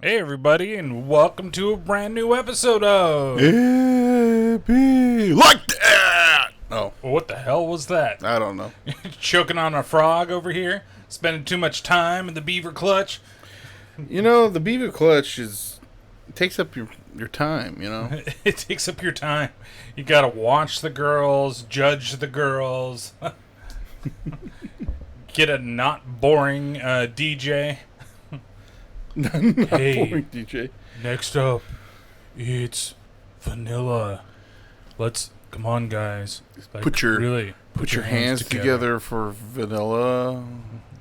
Hey everybody, and welcome to a brand new episode of Be like that. Oh, What the hell was that? I don't know. Choking on a frog over here? Spending too much time in the beaver clutch? You know, the beaver clutch takes up your time. You know, It takes up your time. You gotta watch the girls, judge the girls, get a not boring DJ. not Hey. boring, DJ. Next up, it's vanilla. Come on, guys. Like, Put your hands together for vanilla.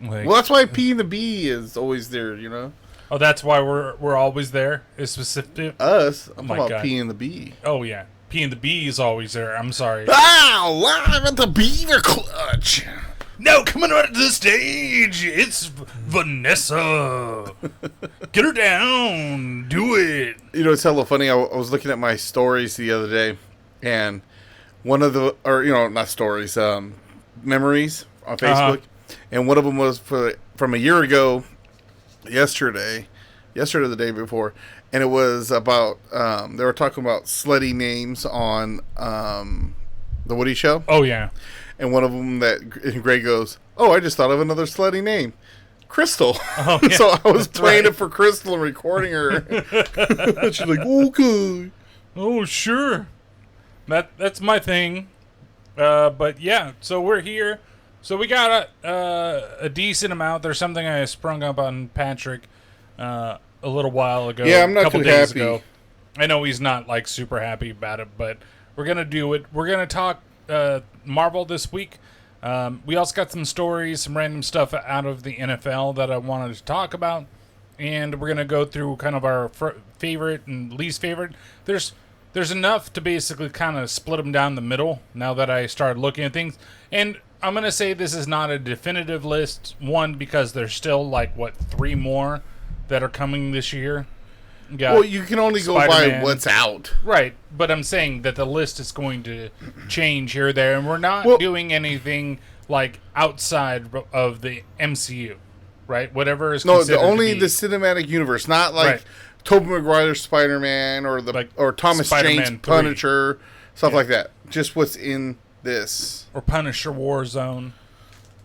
Like, Well, that's why P and the B is always there. You know, oh, that's why we're always there. Is specific. us. I'm my talking about God. P and the B. Oh yeah, P and the B is always there. I'm sorry. Ah, live at the beaver clutch. Now coming out to the stage, it's Vanessa. Get her down. Do it. You know, it's hella funny. I was looking at my stories the other day, and one of the, not stories, memories on Facebook, and one of them was from a year ago, yesterday or the day before, and it was about, they were talking about slutty names on the Woody Show, Oh yeah. and one of them and Greg goes, "Oh, I just thought of another slutty name. Crystal." Oh, yeah. So I was playing right. it for Crystal and recording her. She's like, "Okay." Oh sure. That's my thing. But yeah, so we're here. So we got a decent amount. There's something I sprung up on Patrick a little while ago. Yeah, I'm not a couple too days happy. ago. I know he's not like super happy about it, but we're gonna do it. We're gonna talk Marvel this week. We also got some stories, some random stuff out of the NFL that I wanted to talk about, and we're gonna go through kind of our favorite and least favorite. There's enough to basically kind of split them down the middle now that I started looking at things. And I'm going to say this is not a definitive list, one, because there's still, 3 more that are coming this year. Well, you can only go by Spider-Man. what's out. Right, but I'm saying that the list is going to change here or there, and we're not doing anything, outside of the MCU, right? Whatever is No, considered only to be, the cinematic universe, not like Right. Tobey Maguire's Spider-Man or Thomas Spider-Man Jane's 3. Punisher, stuff Yeah. like that. Just what's in this. or Punisher Warzone,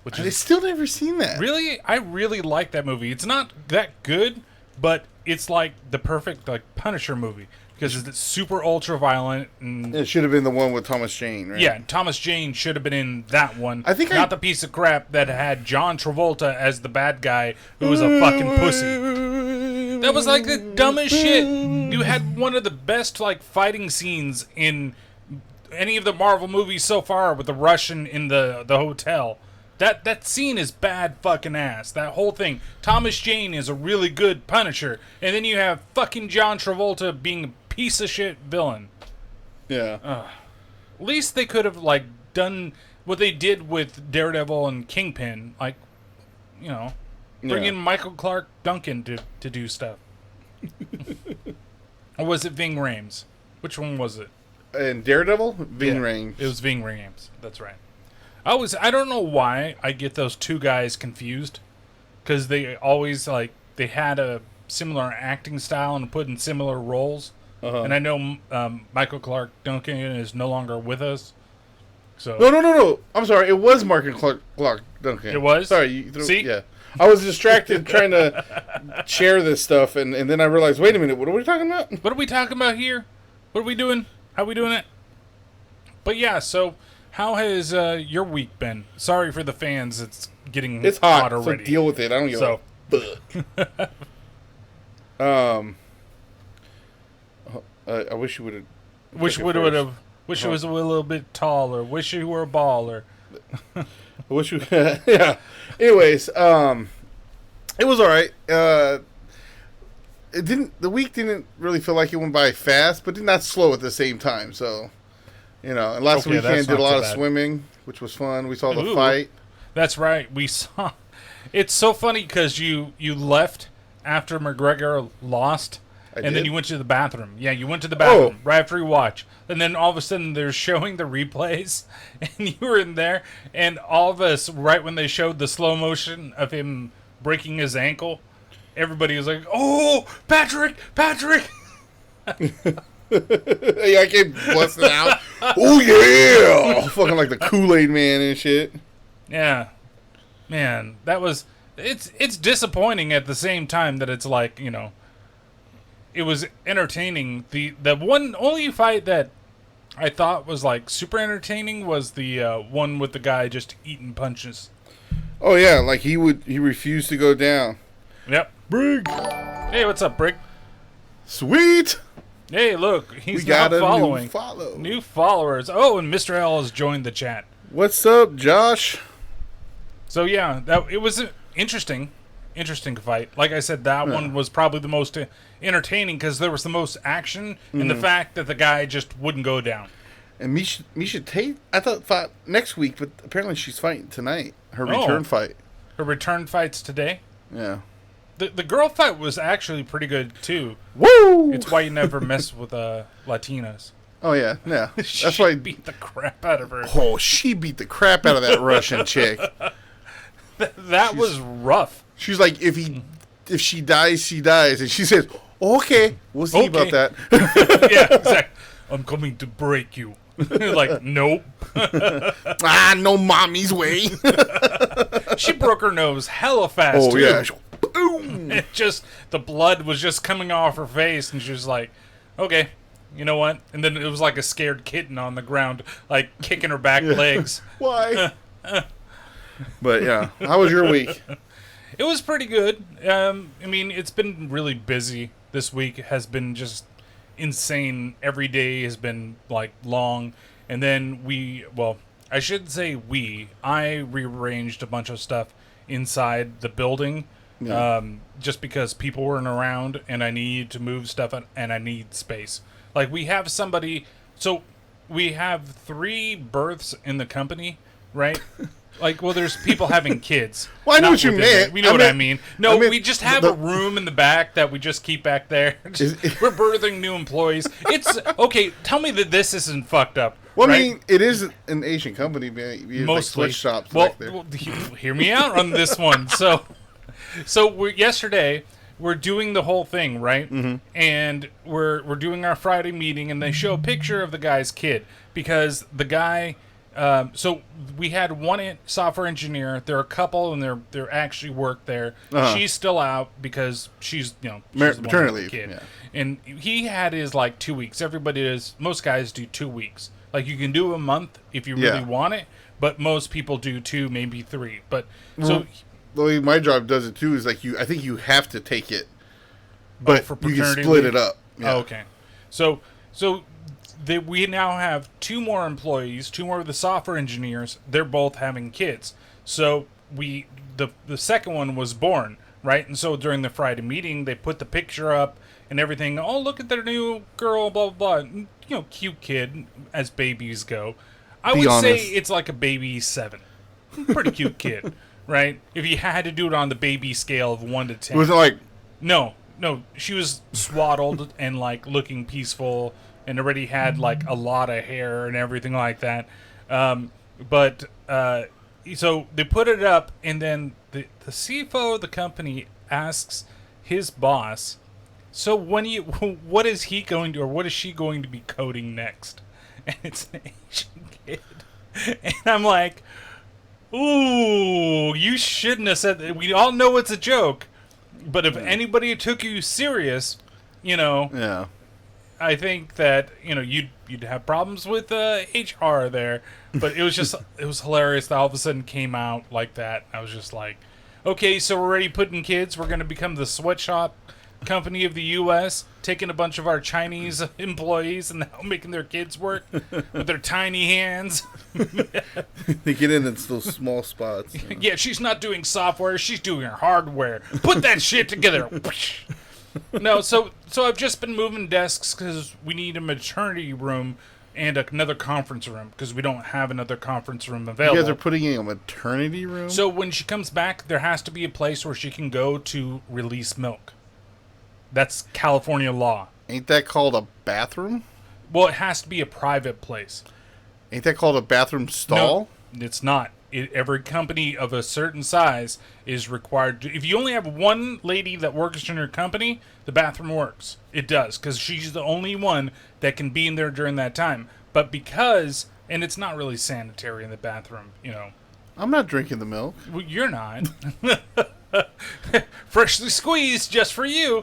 which I is still never seen that. really, I really like that movie. It's not that good, but it's like the perfect Punisher movie because it's super ultra violent and It should have been the one with Thomas Jane, right? yeah, Thomas Jane should have been in that one. I think not the piece of crap that had John Travolta as the bad guy who was a fucking pussy. That was the dumbest shit. You had one of the best fighting scenes in any of the Marvel movies so far with the Russian in the hotel. That scene is bad fucking ass. That whole thing. Thomas Jane is a really good Punisher, and then you have fucking John Travolta being a piece of shit villain. Yeah. At least they could have done what they did with Daredevil and Kingpin, bring in Michael Clark Duncan to do stuff. Or was it Ving Rhames? Which one was it? And Daredevil? Ving Yeah, Rhames. It was Ving Rhames. That's right. I don't know why I get those two guys confused, because they always they had a similar acting style and put in similar roles. And I know Michael Clark Duncan is no longer with us. So No. I'm sorry. It was Mark Clark Duncan. It was? Sorry. See? Yeah. I was distracted trying to share this stuff, and then I realized, wait a minute, what are we talking about? What are we talking about here? What are we doing? How are we doing it? But yeah, so how has your week been? Sorry for the fans. It's getting It's hot, so already. deal with it. I don't give a fuck. I wish you would have. Wish it was a little bit taller. Wish you were a baller. I wish you. Yeah. Anyways, it was all right. The week didn't really feel like it went by fast, but not slow at the same time. So, and last Okay, that's weekend did a not lot so of bad. swimming, which was fun. We saw the Ooh. fight. That's right. We saw. It's so funny because you left after McGregor lost, and then did? you went to the bathroom. Yeah, you went to the bathroom right after you watch, and then all of a sudden they're showing the replays, and you were in there, and all of us right when they showed the slow motion of him breaking his ankle, everybody was like, "Oh, Patrick!" Yeah, I came busting out. Oh yeah, fucking like the Kool-Aid man and shit. Yeah, man, that was. It's disappointing at the same time that it's like, it was entertaining. The only fight that I thought was like super entertaining was the one with the guy just eating punches. Oh yeah, like he refused to go down. Yep. Brig. Hey, what's up, Brig? Sweet. Hey, look, he's we got now a following. New New followers. Oh, and Mr. L has joined the chat. What's up, Josh? So yeah, it was an interesting fight. Like I said, that one was probably the most entertaining because there was the most action and the fact that the guy just wouldn't go down. And Misha Tate, I thought fought next week, but apparently she's fighting tonight. Her return fight. Her return fight's today? Yeah. The girl fight was actually pretty good, too. Woo! It's why you never mess with Latinas. Oh, yeah. Yeah. That's why I beat the crap out of her. Oh, she beat the crap out of that Russian chick. That was rough. She's like, if she dies, she dies. And she says, okay, we'll see about that. Yeah, exactly. I'm coming to break you. Like, nope. No mommy's way. She broke her nose hella fast, Oh, too. yeah. Boom. The blood was just coming off her face, and she was like, okay, you know what? And then it was like a scared kitten on the ground, like, kicking her back legs. Why? But, yeah. How was your week? It was pretty good. I mean, it's been really busy this week. It has been just insane. Every day has been, like, long. And then I shouldn't say I rearranged a bunch of stuff inside the building. Yeah. Just because people weren't around and I need to move stuff and I need space. Like, we have somebody... So, we have 3 births in the company, right? Like, well, there's people having kids. Well, I know what you meant. We know what I mean. No, we just have a room in the back that we just keep back there. We're birthing new employees. It's... Okay, tell me that this isn't fucked up. Well, right? I mean, it is an Asian company, man. You Mostly. Like sweatshops well, back there. Well, hear me out on this one. So yesterday we're doing the whole thing, right? Mm-hmm. And we're doing our Friday meeting, and they show a picture of the guy's kid because the guy. So we had one software engineer. There are a couple, and they're actually work there. Uh-huh. She's still out because she's maternity leave. Kid. Yeah. And he had his like 2 weeks. Most guys do 2 weeks. Like, you can do a month if you really want it, but most people do 2, maybe 3. But so. The way my job does it too is like I think you have to take it, but for you can split it up. Yeah. Oh, okay. So we now have 2 more employees, 2 more of the software engineers. They're both having kids. So the second one was born, right? And so during the Friday meeting, they put the picture up and everything. Oh, look at their new girl, blah, blah, blah. Cute kid, as babies go. I would say it's like a baby 7. Pretty cute kid. Right? If you had to do it on the baby scale of 1 to 10. It was like... No. She was swaddled and, like, looking peaceful and already had, like, a lot of hair and everything like that. So they put it up, and then the CFO of the company asks his boss, so what is he going to, or what is she going to be coding next? And it's an Asian kid. And I'm like... Ooh, you shouldn't have said that. We all know it's a joke, but if anybody took you serious, Yeah. I think that, you'd have problems with HR there. But it was hilarious that all of a sudden came out like that. I was just like, okay, so we're already putting kids. We're going to become the sweatshop company of the U.S., taking a bunch of our Chinese employees and now making their kids work with their tiny hands. They get in those small spots. Yeah, she's not doing software. She's doing hardware. Put that shit together. No, so I've just been moving desks because we need a maternity room and another conference room because we don't have another conference room available. You guys are putting in a maternity room? So when she comes back, there has to be a place where she can go to release milk. That's California law. Ain't that called a bathroom? Well, it has to be a private place. Ain't that called a bathroom stall? No, it's not. every company of a certain size is required to, if you only have one lady that works in your company, the bathroom works. It does, because she's the only one that can be in there during that time. But because, and it's not really sanitary in the bathroom, I'm not drinking the milk. Well, you're not. Freshly squeezed just for you.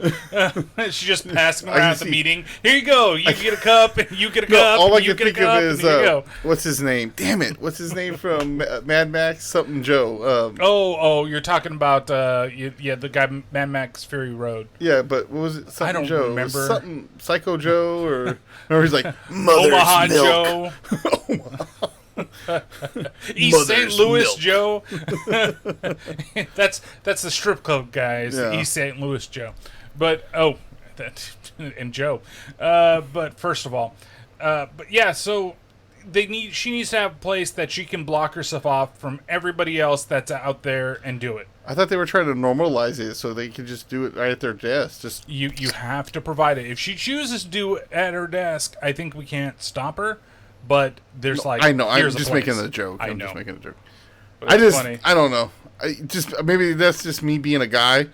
She's just passing around at the meeting. Here you go. You get a cup, and you get a cup. All I you can get think a cup, of is what's his name? Damn it! What's his name from Mad Max? Something Joe. You're talking about the guy Mad Max Fury Road. Yeah, but what was it? Something I don't Joe. remember. Something Psycho Joe or he's like Mother's Omaha milk. Joe. East St. Louis milk. Joe. that's the strip club guys. Yeah. East St. Louis Joe. But and Joe. But first of all, so she needs to have a place that she can block herself off from everybody else that's out there and do it. I thought they were trying to normalize it so they could just do it right at their desk. Just you have to provide it. If she chooses to do it at her desk, I think we can't stop her. But there's I know. I'm here's just making a joke. I'm just making a joke. I don't know. Maybe that's just me being a guy.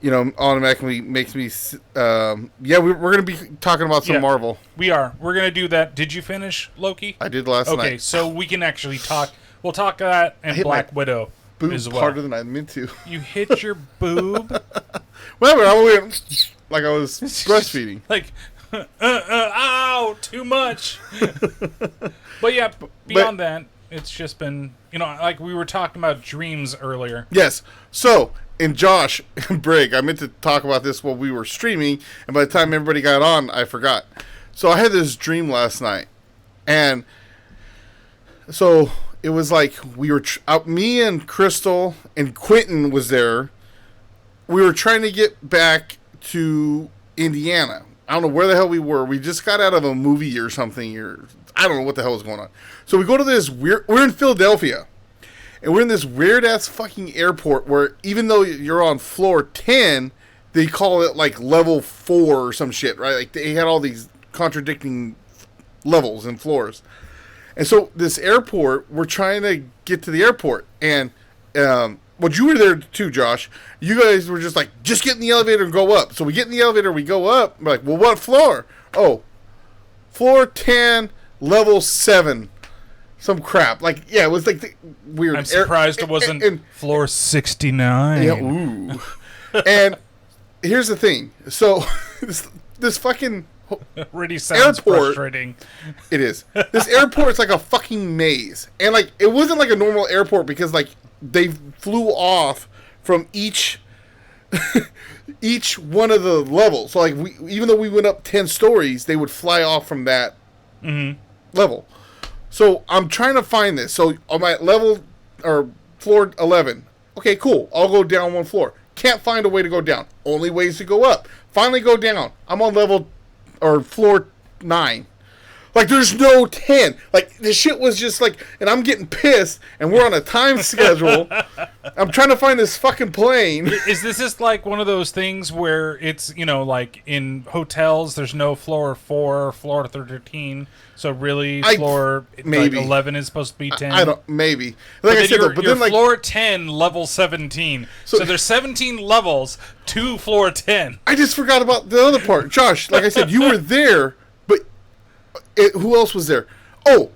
Automatically makes me. We're gonna be talking about some Marvel. We are. We're gonna do that. Did you finish Loki? I did last night. Okay, so we can actually talk. We'll talk that and Black Widow as well. Harder than I meant to. You hit your boob. Whatever. I went like I was breastfeeding. Like. Ow! Too much. But yeah, beyond that, it's just been like we were talking about dreams earlier. Yes. So, and Josh and Brig, I meant to talk about this while we were streaming, and by the time everybody got on, I forgot. So I had this dream last night, and so it was like we were me and Crystal and Quentin was there. We were trying to get back to Indiana. I don't know where the hell we were. We just got out of a movie or something. I don't know what the hell was going on. So we go to this we're in Philadelphia. And we're in this weird-ass fucking airport where even though you're on floor 10, they call it like level 4 or some shit, right? Like they had all these contradicting levels and floors. And so this airport, we're trying to get to the airport. And you were there too, Josh. You guys were just like, just get in the elevator and go up. So we get in the elevator, we go up. We're like, well, what floor? Oh, floor 10, level 7. Some crap. Like, yeah, it was like the weird. I'm surprised it wasn't floor 69. Yeah, ooh. And here's the thing. So this fucking really sounds airport, frustrating. It is. This airport's like a fucking maze. And like, it wasn't like a normal airport because like, they flew off from each one of the levels. So like even though we went up 10 stories, they would fly off from that level. So I'm trying to find this. So on my level or floor 11, okay, cool. I'll go down one floor. Can't find a way to go down. Only ways to go up. Finally go down. I'm on level or floor 9. Like, there's no 10. Like, this shit was just like, and I'm getting pissed, and we're on a time schedule. I'm trying to find this fucking plane. Is this just like one of those things where it's, like in hotels, there's no floor 4, floor 13, so really floor maybe. Like 11 is supposed to be 10? I don't, maybe. Like I said, but then like floor 10, level 17. So there's 17 levels to floor 10. I just forgot about the other part. Josh, like I said, you were there. Who else was there? Oh,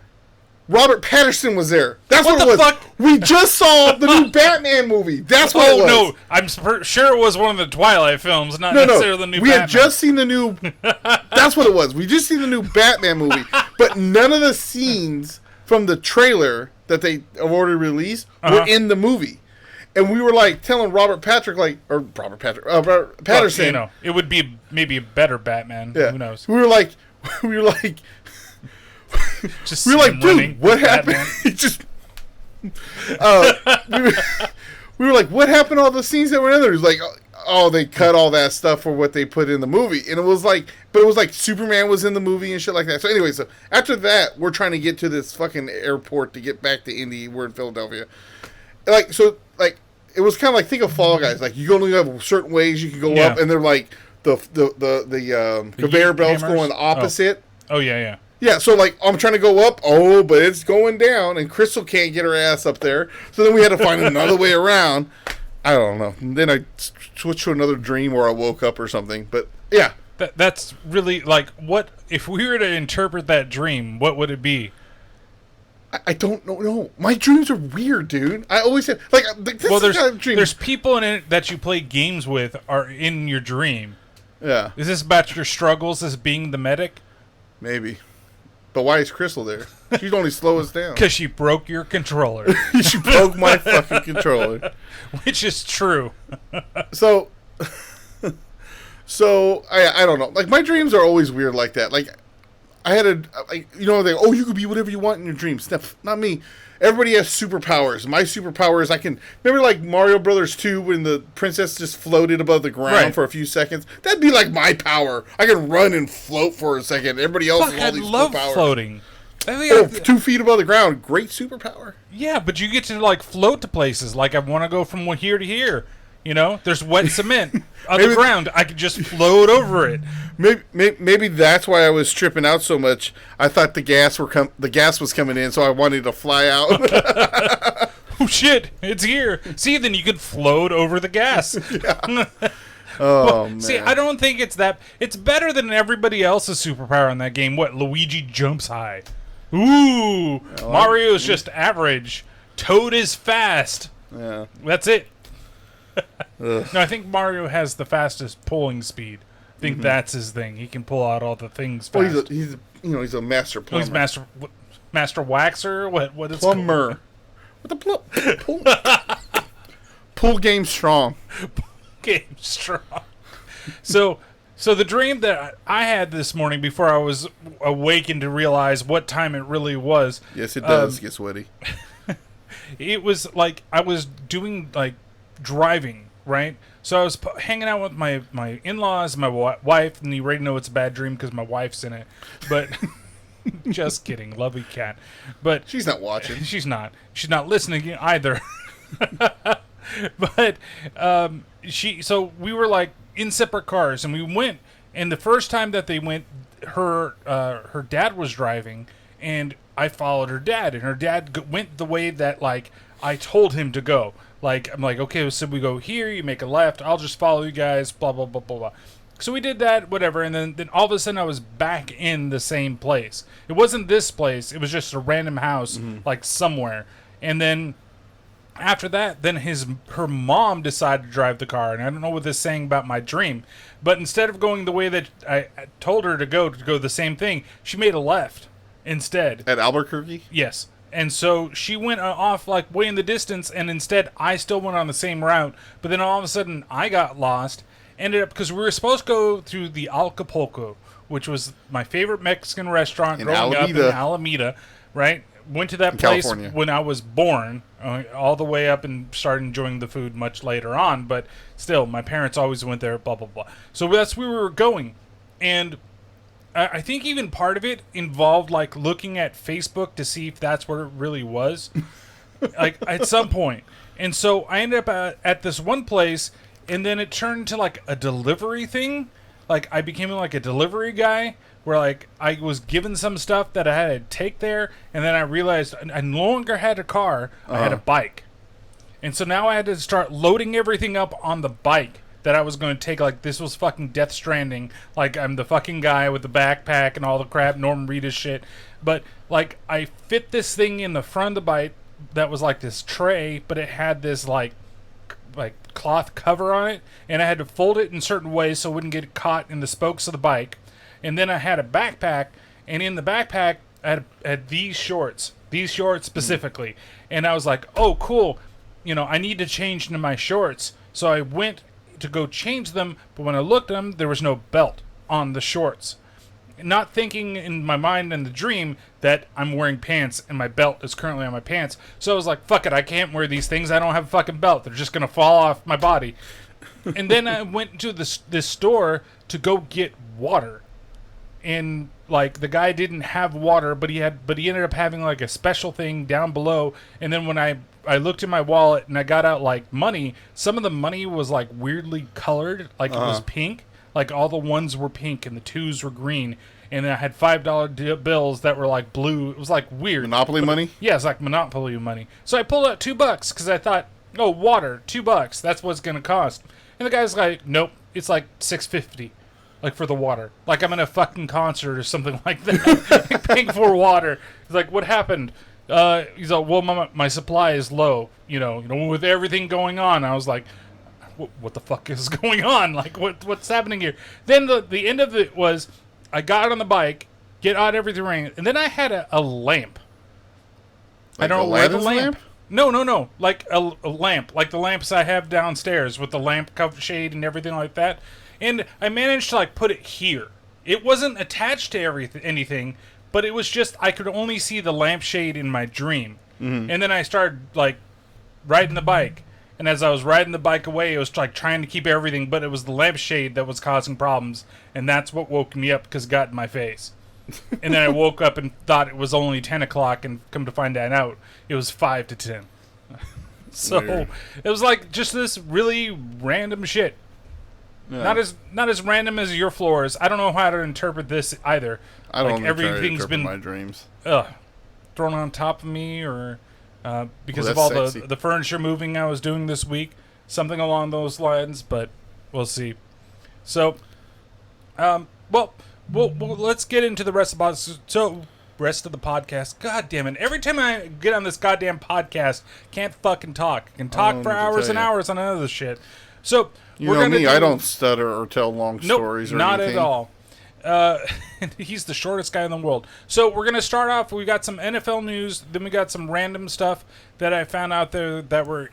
Robert Pattinson was there. That's what it was. Fuck? We just saw the new Batman movie. That's what it was. Oh, no. I'm sure it was one of the Twilight films, not necessarily the new we Batman. Had just seen the new... That's what it was. We just seen the new Batman movie. But none of the scenes from the trailer that they have already released were in the movie. And we were like telling Patterson. It would be maybe a better Batman. Yeah. Who knows? We were like... Just we were like, dude, what happened? Just, we were like, what happened to all the scenes that were in there? It was like, oh, they cut all that stuff for what they put in the movie. And it was like, but it was like Superman was in the movie and shit like that. So anyway, so after that, we're trying to get to this fucking airport to get back to Indy. We're in Philadelphia. Like, so, like, it was kind of like, think of Fall Guys. Like, you only have certain ways you can go up, and they're like, the conveyor belts going opposite. Oh, yeah. Yeah, so like I'm trying to go up, but it's going down, and Crystal can't get her ass up there. So then we had to find another way around. I don't know. And then I switched to another dream where I woke up or something. But yeah, that's really like what if we were to interpret that dream? What would it be? I don't know. No, my dreams are weird, dude. I always say this well, is kind of dream. There's people in it that you play games with are in your dream. Yeah. Is this about your struggles as being the medic? Maybe. But why is Crystal there? She'd only slow us down. Because she broke your controller. She broke my fucking controller. Which is true. So I don't know. Like, my dreams are always weird like that. Like, I had you could be whatever you want in your dreams. Not me. Everybody has superpowers. My superpower is I can... Remember, like, Mario Brothers 2 when the princess just floated above the ground for a few seconds? That'd be like my power. I can run and float for a second. Everybody else has all these love superpowers. Floating. 2 feet above the ground. Great superpower. Yeah, but you get to, like, float to places. Like, I want to go from here to here. You know, there's wet cement on the ground. I could just float over it. Maybe that's why I was tripping out so much. I thought the gas was coming in, so I wanted to fly out. Oh shit! It's here. See, then you could float over the gas. Yeah. Oh man. See, I don't think it's that. It's better than everybody else's superpower in that game. What? Luigi jumps high. Ooh, Mario's just average. Toad is fast. Yeah. That's it. No, I think Mario has the fastest pulling speed. I think that's his thing. He can pull out all the things fast. Well, he's a master plumber. Oh, he's master waxer. What is plumber? What the pull game strong. Game strong. So the dream that I had this morning before I was awakened to realize what time it really was. Yes, it does get sweaty. It was like I was doing like driving, right? So I was hanging out with my in-laws, my wife, and you already know it's a bad dream because my wife's in it. But just kidding, lovely cat. But she's not watching. She's not listening either. But so we were like in separate cars, and we went. And the first time that they went, her dad was driving, and I followed her dad, and her dad went the way that like I told him to go. Like, I'm like, okay, so we go here, you make a left, I'll just follow you guys, blah, blah, blah, blah, blah. So we did that, whatever, and then all of a sudden I was back in the same place. It wasn't this place, it was just a random house, like somewhere. And then after that, then her mom decided to drive the car, and I don't know what this is saying about my dream, but instead of going the way that I told her to go the same thing, she made a left instead. At Albuquerque? Yes. And so she went off like way in the distance, and instead I still went on the same route. But then all of a sudden I got lost. Ended up because we were supposed to go through the Acapulco, which was my favorite Mexican restaurant growing up in Alameda. Right, went to that place California when I was born, all the way up and started enjoying the food much later on. But still, my parents always went there. Blah blah blah. So that's where we were going, and I think even part of it involved like looking at Facebook to see if that's where it really was, like at some point. And so I ended up at this one place, and then it turned into like a delivery thing. Like I became like a delivery guy, where like I was given some stuff that I had to take there, and then I realized I no longer had a car; I had a bike, and so now I had to start loading everything up on the bike that I was going to take. Like, this was fucking Death Stranding. Like, I'm the fucking guy with the backpack and all the crap, Norman Reedus shit. But, like, I fit this thing in the front of the bike that was like this tray, but it had this, like cloth cover on it, and I had to fold it in certain ways so it wouldn't get caught in the spokes of the bike. And then I had a backpack, and in the backpack, I had these shorts specifically. And I was like, oh, cool. You know, I need to change into my shorts. So I went to go change them, but when I looked at them, there was no belt on the shorts. Not thinking in my mind in the dream that I'm wearing pants and my belt is currently on my pants. So I was like, fuck it, I can't wear these things. I don't have a fucking belt. They're just going to fall off my body. And then I went to this store to go get water. And like the guy didn't have water, but he ended up having like a special thing down below. And then when I looked in my wallet and I got out like money, some of the money was like weirdly colored, like it was pink. Like all the ones were pink and the twos were green. and I had $5 bills that were like blue. It was like weird. Monopoly money? Yeah, it's like Monopoly money. So I pulled out $2 because I thought, oh, water, $2. That's what it's going to cost. And the guy's like, nope, it's like $6.50. Like for the water. Like I'm in a fucking concert or something like that. Paying for water. He's like, what happened? He's like, well, my supply is low. You know, with everything going on. I was like, what the fuck is going on? Like, what's happening here? Then the end of it was, I got on the bike, get out everything ran, and then I had a lamp. Like I don't know where the lamp. lamp? No. Like a lamp. Like the lamps I have downstairs with the lamp cover shade and everything like that. And I managed to like put it here. It wasn't attached to anything, but it was just I could only see the lampshade in my dream. Mm-hmm. And then I started like riding the bike. And as I was riding the bike away, it was like trying to keep everything, but it was the lampshade that was causing problems. And that's what woke me up because it got in my face. And then I woke up and thought it was only 10 o'clock, and come to find that out, it was 5 to 10. So Weird. It was like just this really random shit. Yeah. Not as random as your floors. I don't know how to interpret this either. I don't like everything's been my dreams. Thrown on top of me, or because Well, of all that's sexy. the furniture moving I was doing this week, something along those lines. But we'll see. So, well, let's get into the rest of the podcast. God damn it! Every time I get on this goddamn podcast, can't fucking talk. I can talk for hours and hours on another shit. So You know me, I don't stutter or tell long stories or not anything. at all. He's the shortest guy in the world. So we're going to start off. We got some NFL news. Then we got some random stuff that I found out there that were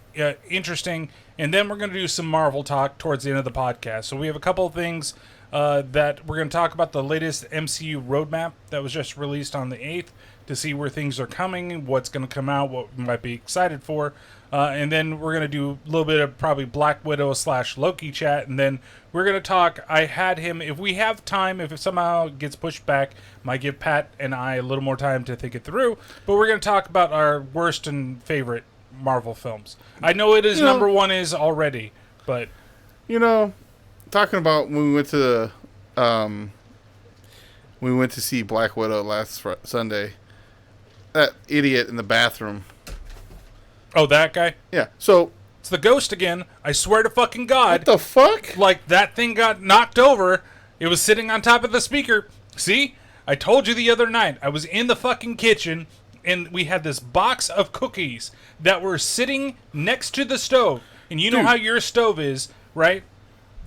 interesting. And then we're going to do some Marvel talk towards the end of the podcast. So we have a couple of things that we're going to talk about. The latest MCU Roadmap that was just released on the 8th to see where things are coming, what's going to come out, what we might be excited for. And then we're going to do a little bit of probably Black Widow / Loki chat. And then we're going to talk. I had him, if we have time, if it somehow gets pushed back, might give Pat and I a little more time to think it through. But we're going to talk about our worst and favorite Marvel films. I know it is number one is already, but... Talking about when we went to see Black Widow last Sunday, that idiot in the bathroom. Oh, that guy? Yeah, so... It's the ghost again. I swear to fucking God. What the fuck? Like, that thing got knocked over. It was sitting on top of the speaker. See? I told you the other night. I was in the fucking kitchen, and we had this box of cookies that were sitting next to the stove. And you know how your stove is, right?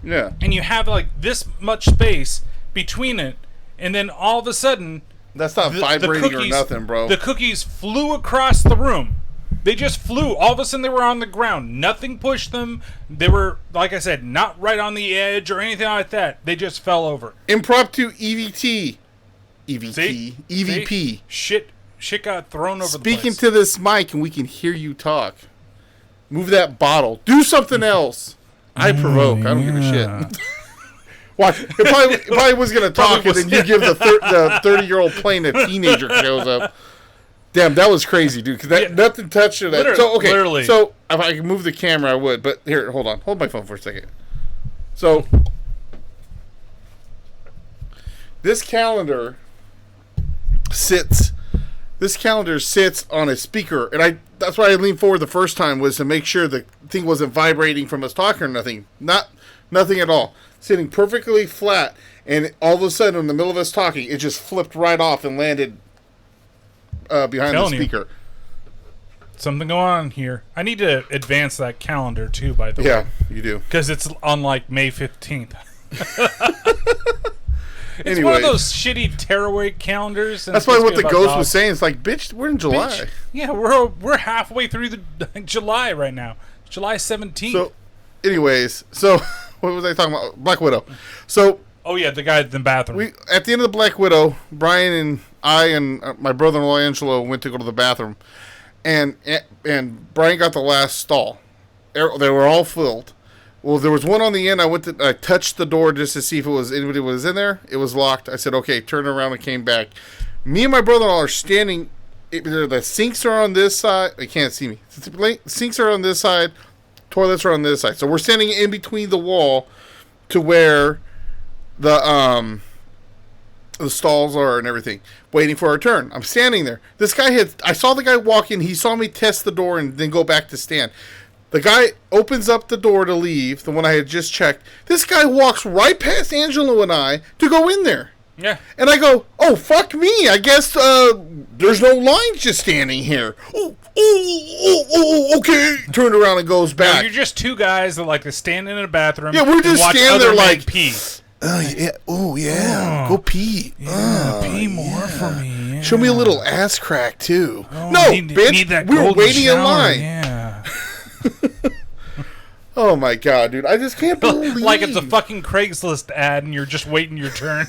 Yeah. And you have, like, this much space between it, and then all of a sudden... That's not vibrating or nothing, bro. The cookies flew across the room. They just flew. All of a sudden, they were on the ground. Nothing pushed them. They were, like I said, not right on the edge or anything like that. They just fell over. Impromptu EVT. EVT. See? EVP. See? Shit got thrown over the place. Speaking to this mic and we can hear you talk. Move that bottle. Do something else. I provoke. I don't give a shit. Watch. It probably was going to talk, and then you give the 30-year-old playing a teenager shows up. Damn, that was crazy, dude. Because nothing touched it. Literally. So if I could move the camera, I would. But here, hold on. Hold my phone for a second. So this calendar sits on a speaker, and that's why I leaned forward the first time, was to make sure the thing wasn't vibrating from us talking or nothing. Nothing at all. Sitting perfectly flat, and all of a sudden, in the middle of us talking, it just flipped right off and landed behind the speaker. Something going on here. I need to advance that calendar too, by the way. Yeah, you do. Because it's on like May 15th. It's Anyway, one of those shitty tearaway calendars. That's why what the ghost was saying. It's like, bitch, we're in July. Bitch. Yeah, we're halfway through the July right now. July 17th. So, anyways, what was I talking about? Black Widow. So, oh yeah, the guy in the bathroom. At the end of the Black Widow, Brian and I and my brother-in-law Angelo went to go to the bathroom, and Brian got the last stall. They were all filled. Well, there was one on the end. I touched the door just to see if anybody was in there. It was locked. I said, okay, turn around, and came back. Me and my brother-in-law are standing. The sinks are on this side. They can't see me. Sinks are on this side. Toilets are on this side. So we're standing in between the wall to where the the stalls are and everything, waiting for our turn. I'm standing there. I saw the guy walk in. He saw me test the door and then go back to stand. The guy opens up the door to leave, the one I had just checked. This guy walks right past Angelo and I to go in there. Yeah. And I go, oh, fuck me. I guess there's no lines just standing here. Oh, okay. Turned around and goes back. No, you're just two guys that like to stand in a bathroom. Yeah, we're just standing there like, pee. Yeah. Oh, yeah. Go pee. Yeah, pee more for me. Yeah. Show me a little ass crack, too. Oh, no, bitch. We were waiting in line. Yeah. Oh, my God, dude. I just can't believe. Like it's a fucking Craigslist ad and you're just waiting your turn.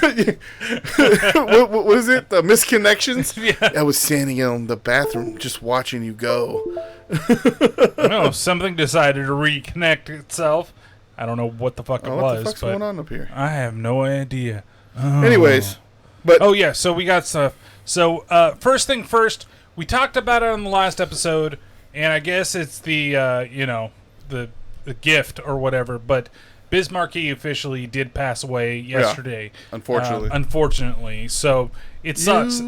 what is it? The misconnections? Yeah. I was standing in the bathroom just watching you go. No, something decided to reconnect itself. I don't know what the fuck it was. What the fuck's going on up here? I have no idea. Oh. Anyways, but yeah, so we got stuff. So first thing first, we talked about it on the last episode, and I guess it's the the gift or whatever, but Bismarcky officially did pass away yesterday. Yeah, unfortunately. Unfortunately. So it sucks.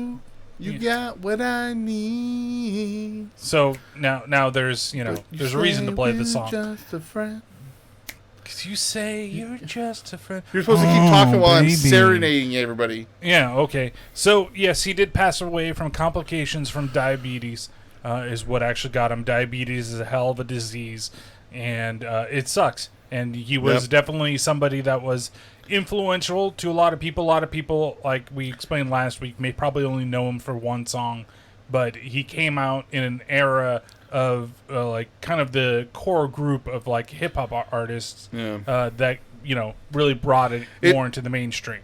You got what I need. So now there's there's a reason to play the song. Just a friend. 'Cause you say you're just a friend. You're supposed to keep talking while I'm serenading everybody. Yeah, okay. So, yes, he did pass away from complications from diabetes, is what actually got him. Diabetes is a hell of a disease, and it sucks. And he was definitely somebody that was influential to a lot of people. A lot of people, like we explained last week, may probably only know him for one song, but he came out in an era of like kind of the core group of like hip hop artists that really brought it more into the mainstream.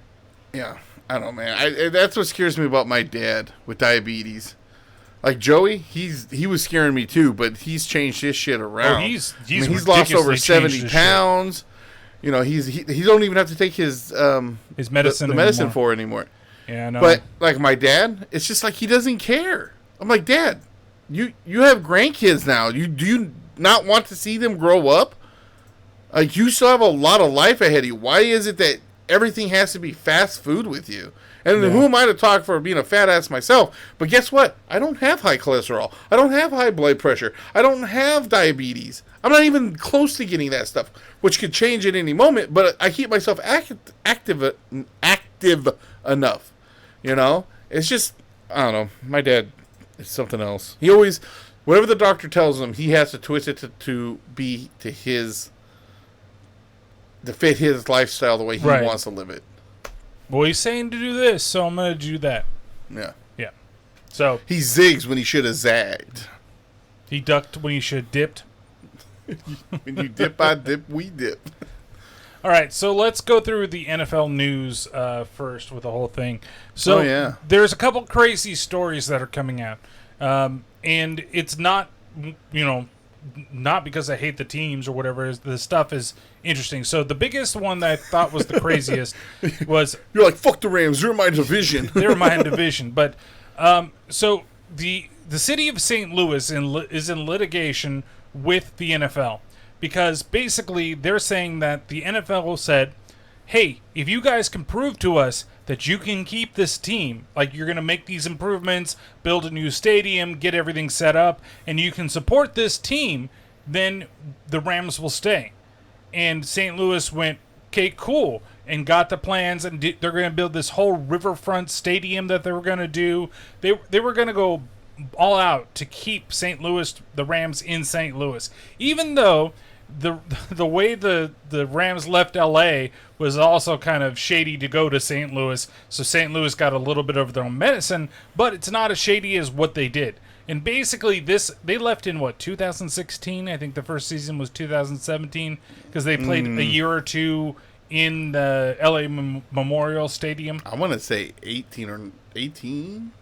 Yeah, I don't know, man. That's what scares me about my dad with diabetes. Like Joey, he was scaring me too, but he's changed his shit around. Oh, he's lost over 70 pounds. Shit. He don't even have to take his medicine the medicine for it anymore. Yeah, I know. But like my dad, it's just like he doesn't care. I'm like, Dad, you have grandkids now. Do you not want to see them grow up? Like you still have a lot of life ahead of you. Why is it that everything has to be fast food with you? And who am I to talk for being a fat ass myself? But guess what? I don't have high cholesterol. I don't have high blood pressure. I don't have diabetes. I'm not even close to getting that stuff, which could change at any moment. But I keep myself active enough. It's just, I don't know. My dad is something else. He always, whatever the doctor tells him, he has to twist it to fit his lifestyle the way he wants to live it. Well, he's saying to do this, so I'm going to do that. Yeah. Yeah. So he zigs when he should have zagged. He ducked when he should have dipped. When you dip, I dip, we dip. All right, so let's go through the NFL news first with the whole thing. So there's a couple crazy stories that are coming out. And it's not, not because I hate the teams or whatever. The stuff is interesting. So the biggest one that I thought was the craziest was... You're like, fuck the Rams. They're my division. They're my division. But so the city of St. Louis is in litigation with the NFL. Because basically they're saying that the NFL said, hey, if you guys can prove to us that you can keep this team, like you're going to make these improvements, build a new stadium, get everything set up, and you can support this team, then the Rams will stay. And St. Louis went, okay, cool, and got the plans, and they're going to build this whole riverfront stadium that they were going to do. They were going to go all out to keep St. Louis, the Rams in St. Louis, even though the way the Rams left L.A. was also kind of shady to go to St. Louis, so St. Louis got a little bit of their own medicine, but it's not as shady as what they did. And basically they left in 2016? I think the first season was 2017 because they played a year or two in the L.A. Memorial Stadium. I want to say 18.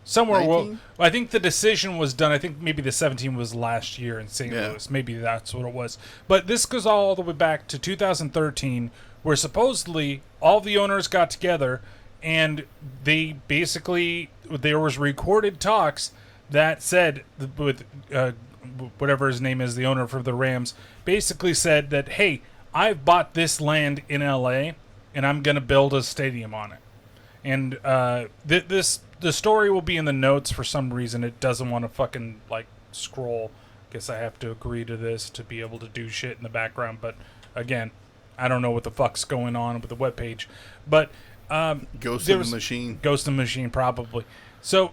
Somewhere. Well, I think the decision was done. I think maybe the 17 was last year in St. Louis. Maybe that's what it was. But this goes all the way back to 2013, where supposedly all the owners got together and they basically, there was recorded talks that said, with whatever his name is, the owner for the Rams, basically said that, hey, I've bought this land in L.A., and I'm going to build a stadium on it. And the story will be in the notes for some reason. It doesn't want to fucking like scroll. Guess I have to agree to this to be able to do shit in the background. But again, I don't know what the fuck's going on with the webpage. But Ghost in the Machine. Ghost in the Machine, probably. So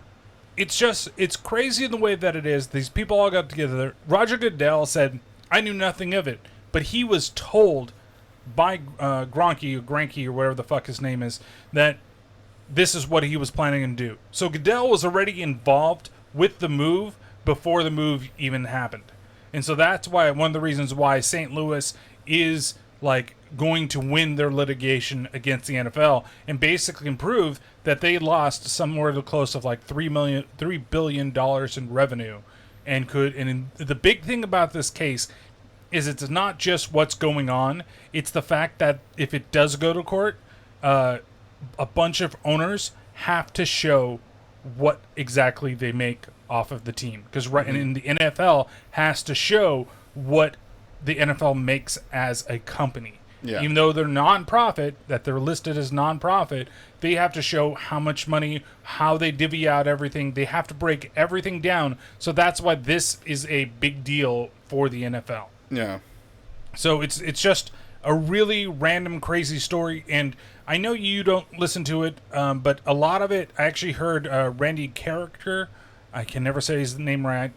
it's crazy in the way that it is. These people all got together. Roger Goodell said, I knew nothing of it. But he was told by Granke or whatever the fuck his name is, that this is what he was planning to do. So Goodell was already involved with the move before the move even happened. And so that's why one of the reasons why St. Louis is like going to win their litigation against the NFL and basically prove that they lost somewhere to close of like $3 billion in revenue and the big thing about this case is it's not just what's going on, it's the fact that if it does go to court, a bunch of owners have to show what exactly they make off of the team. Because and the NFL has to show what the NFL makes as a company. Yeah. Even though they're non-profit, that they're listed as non-profit, they have to show how much money, how they divvy out everything. They have to break everything down. So that's why this is a big deal for the NFL. Yeah. So it's just a really random, crazy story, and I know you don't listen to it, but a lot of it, I actually heard Randy Character, I can never say his name right,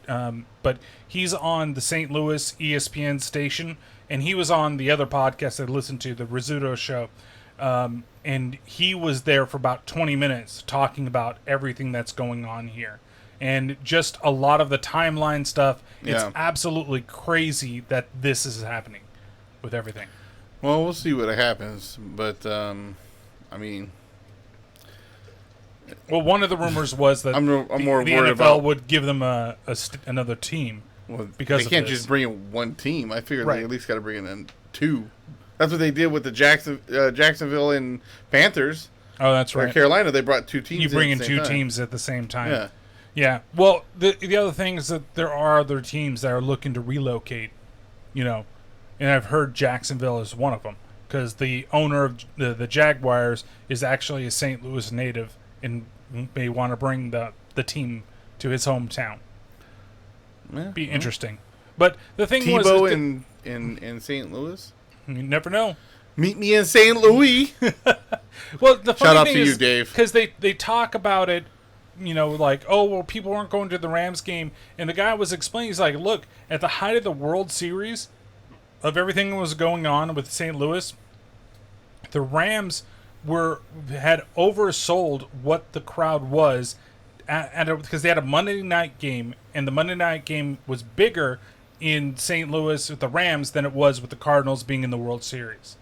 but he's on the St. Louis ESPN station, and he was on the other podcast I listened to, the Rizzuto Show, and he was there for about 20 minutes talking about everything that's going on here. And just a lot of the timeline stuff. It's absolutely crazy that this is happening with everything. Well, we'll see what happens. But, I mean... Well, one of the rumors was that I'm more the worried NFL about... would give them another team. Well, because they can't of this. just bring in one team. I figure they at least got to bring in two. That's what they did with the Jacksonville and Panthers. Oh, that's right. Or Carolina, they brought two teams. You bring in two teams at the same time. Yeah. Yeah. Well, the other thing is that there are other teams that are looking to relocate, and I've heard Jacksonville is one of them because the owner of the Jaguars is actually a St. Louis native and may want to bring the team to his hometown. Yeah, be interesting. But the thing Tebow was... in St. Louis? You never know. Meet me in St. Louis. Well, the funny Shout out thing to is, you, Dave. Because they talk about it, like, oh, well, people weren't going to the Rams game. And the guy was explaining, he's like, look, at the height of the World Series, of everything that was going on with St. Louis, the Rams had oversold what the crowd was because they had a Monday night game, and the Monday night game was bigger in St. Louis with the Rams than it was with the Cardinals being in the World Series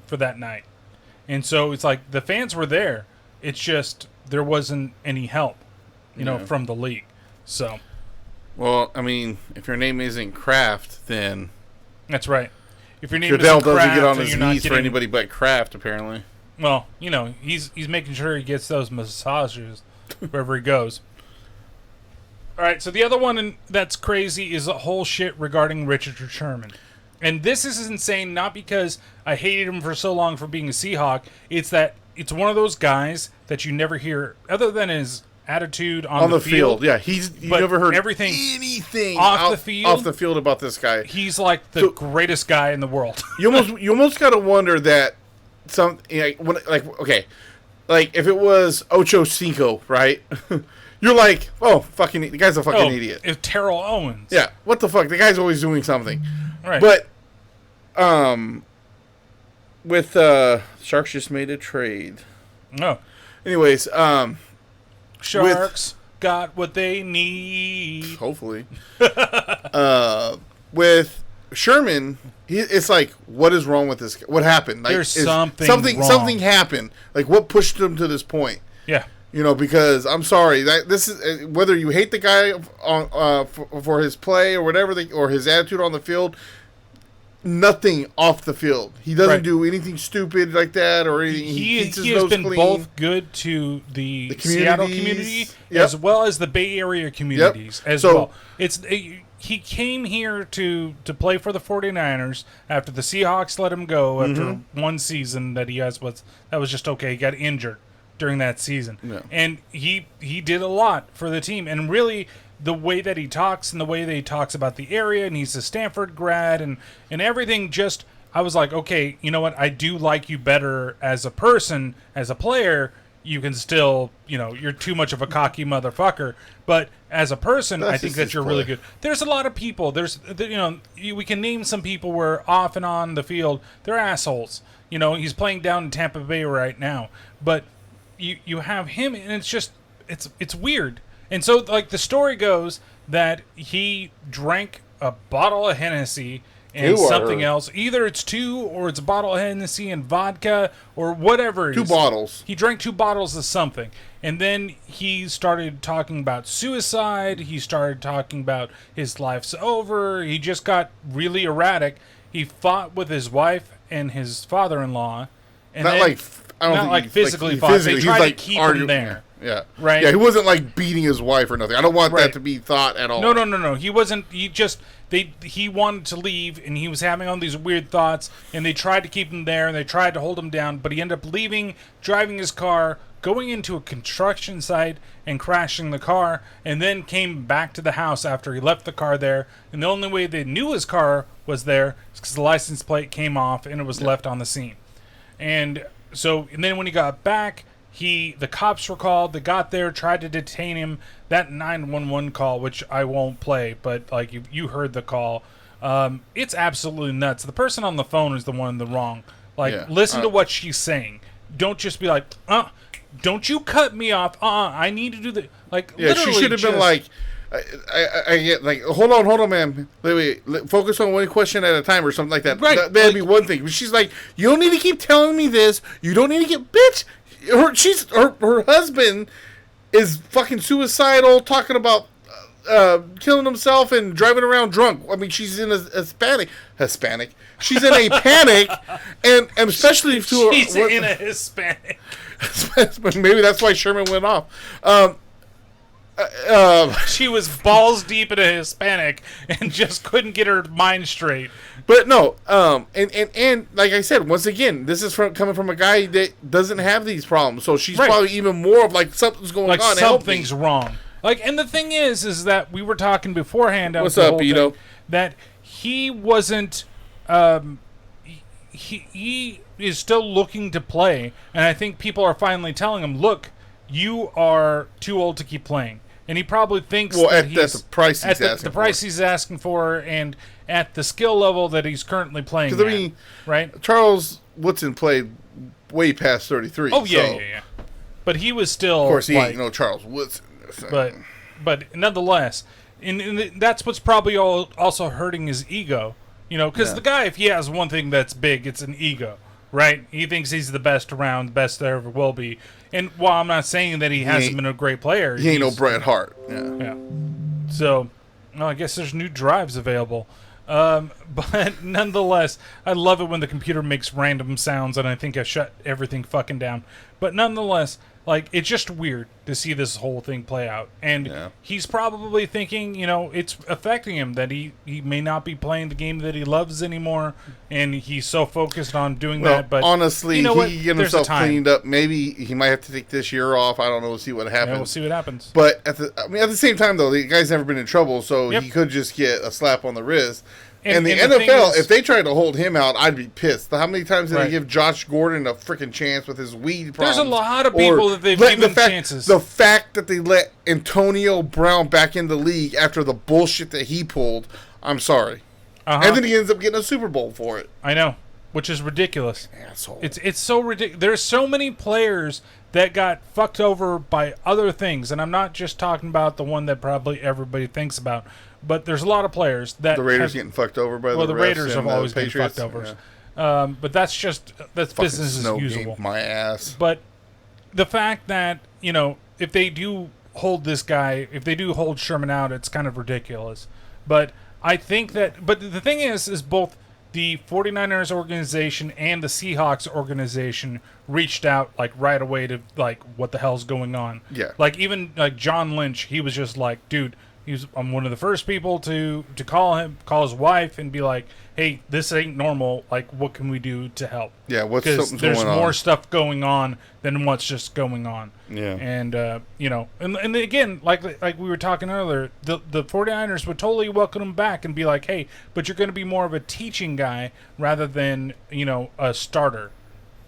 for that night. And so it's like the fans were there. It's just there wasn't any help, from the league. So, well, I mean, if your name isn't Kraft, then that's right. If your name Goodell isn't Kraft, doesn't get on his knees for anybody but Kraft, apparently. Well, he's making sure he gets those massages wherever he goes. All right, so the other one that's crazy is the whole shit regarding Richard Sherman. And this is insane, not because I hated him for so long for being a Seahawk. It's that it's one of those guys that you never hear, other than his attitude on the field. Yeah, you never heard anything off the field about this guy. He's like the greatest guy in the world. you almost got to wonder that if it was Ocho Cinco, right? You're like, oh, fucking, the guy's a fucking idiot. If Terrell Owens. Yeah, what the fuck? The guy's always doing something. Right. But, with, Sharks just made a trade. No. Anyways, Sharks got what they need. Hopefully. With Sherman, it's like, what is wrong with this guy? What happened? Like, There's something wrong. Something happened. Like, what pushed him to this point? Yeah. Because I'm sorry, this is whether you hate the guy for his play or whatever, or his attitude on the field. Nothing off the field. He doesn't do anything stupid like that or anything. He has been both good to the Seattle community as well as the Bay Area communities as well. He came here to play for the 49ers after the Seahawks let him go after one season that was just okay. He got injured during that season. Yeah. And he did a lot for the team. And really, the way that he talks and the way that he talks about the area, and he's a Stanford grad, and everything just, I was like, okay, you know what? I do like you better as a person, as a player. You can still, you're too much of a cocky motherfucker. But as a person, I think that you're really good. There's a lot of people. We can name some people where off and on the field, they're assholes. He's playing down in Tampa Bay right now. But you have him, and it's just, it's weird. And so, like, the story goes that he drank a bottle of Hennessy and something else. Either it's 2 or it's a bottle of Hennessy and vodka or whatever it is. 2 bottles. He drank 2 bottles of something. And then he started talking about suicide. He started talking about his life's over. He just got really erratic. He fought with his wife and his father-in-law. And not physically fought. They tried to keep him there. Yeah. Right? Yeah, he wasn't like beating his wife or nothing. I don't want that to be thought at all. No. He wasn't. He wanted to leave, and he was having all these weird thoughts, and they tried to keep him there, and they tried to hold him down, but he ended up leaving, driving his car, going into a construction site, and crashing the car, and then came back to the house after he left the car there, and the only way they knew his car was there is because the license plate came off, and it was left on the scene. And then when he got back, the cops were called. They got there, tried to detain him. That 911 call, which I won't play, but like you heard the call. It's absolutely nuts. The person on the phone is the one in the wrong. Like, listen to what she's saying. Don't just be like, don't you cut me off. I need to do the like. Yeah, she should have been like, I get like, hold on, man. Wait, focus on one question at a time or something like that. Right. That'd be one thing. But she's like, you don't need to keep telling me this. You don't need to get bitch. Her husband is fucking suicidal, talking about killing himself and driving around drunk. I mean, she's in a Hispanic. She's in a panic, and especially to she's in a Hispanic. Maybe that's why Sherman went off. She was balls deep in a Hispanic and just couldn't get her mind straight. But no, and like I said, once again, this is coming from a guy that doesn't have these problems, so she's probably even more of like something's going on. Like something's wrong. Like, and the thing is that we were talking beforehand. What's up, Beto? That he wasn't. He is still looking to play, and I think people are finally telling him, "Look, you are too old to keep playing." And he probably thinks that he's the price he's asking the price he's asking for, and at the skill level that he's currently playing. Because I mean, right? Charles Woodson played way past 33. Oh yeah. But he was still. Of course, he ain't no Charles Woodson. But nonetheless, and that's what's probably also hurting his ego. Because the guy, if he has one thing that's big, it's an ego, right? He thinks he's the best around, the best there ever will be. And while I'm not saying that he hasn't been a great player, he ain't no Bret Hart. Yeah. So, I guess there's new drives available. But nonetheless, I love it when the computer makes random sounds, and I think I shut everything fucking down. But nonetheless, like, it's just weird to see this whole thing play out. And he's probably thinking, it's affecting him that he may not be playing the game that he loves anymore, and he's so focused on doing that. But honestly, he can get himself cleaned up. Maybe he might have to take this year off. I don't know. We'll see what happens. Yeah, we'll see what happens. But at the same time, though, the guy's never been in trouble, so he could just get a slap on the wrist. And the NFL, if they tried to hold him out, I'd be pissed. How many times did they give Josh Gordon a freaking chance with his weed problems? There's a lot of people that they've given chances. The fact that they let Antonio Brown back in the league after the bullshit that he pulled, I'm sorry. And then he ends up getting a Super Bowl for it. I know, which is ridiculous. Asshole. It's so ridiculous. There's so many players that got fucked over by other things, and I'm not just talking about the one that probably everybody thinks about. But there's a lot of players that the Raiders getting fucked over by the Raiders have always been fucked over. Yeah. But that's business as usual. My ass. But the fact that if they do hold this guy, if they do hold Sherman out, it's kind of ridiculous. But I think that. But the thing is both the 49ers organization and the Seahawks organization reached out like right away to like what the hell's going on. Yeah. Like even like John Lynch, he was just like, dude, I'm one of the first people to call his wife, and be like, "Hey, this ain't normal. Like, what can we do to help?" Yeah, what's Because something's there's going on? more stuff going on than what's just going on. Yeah. And you know, and again, like we were talking earlier, the 49ers would totally welcome him back and be like, "Hey, but you're going to be more of a teaching guy rather than, you know, a starter."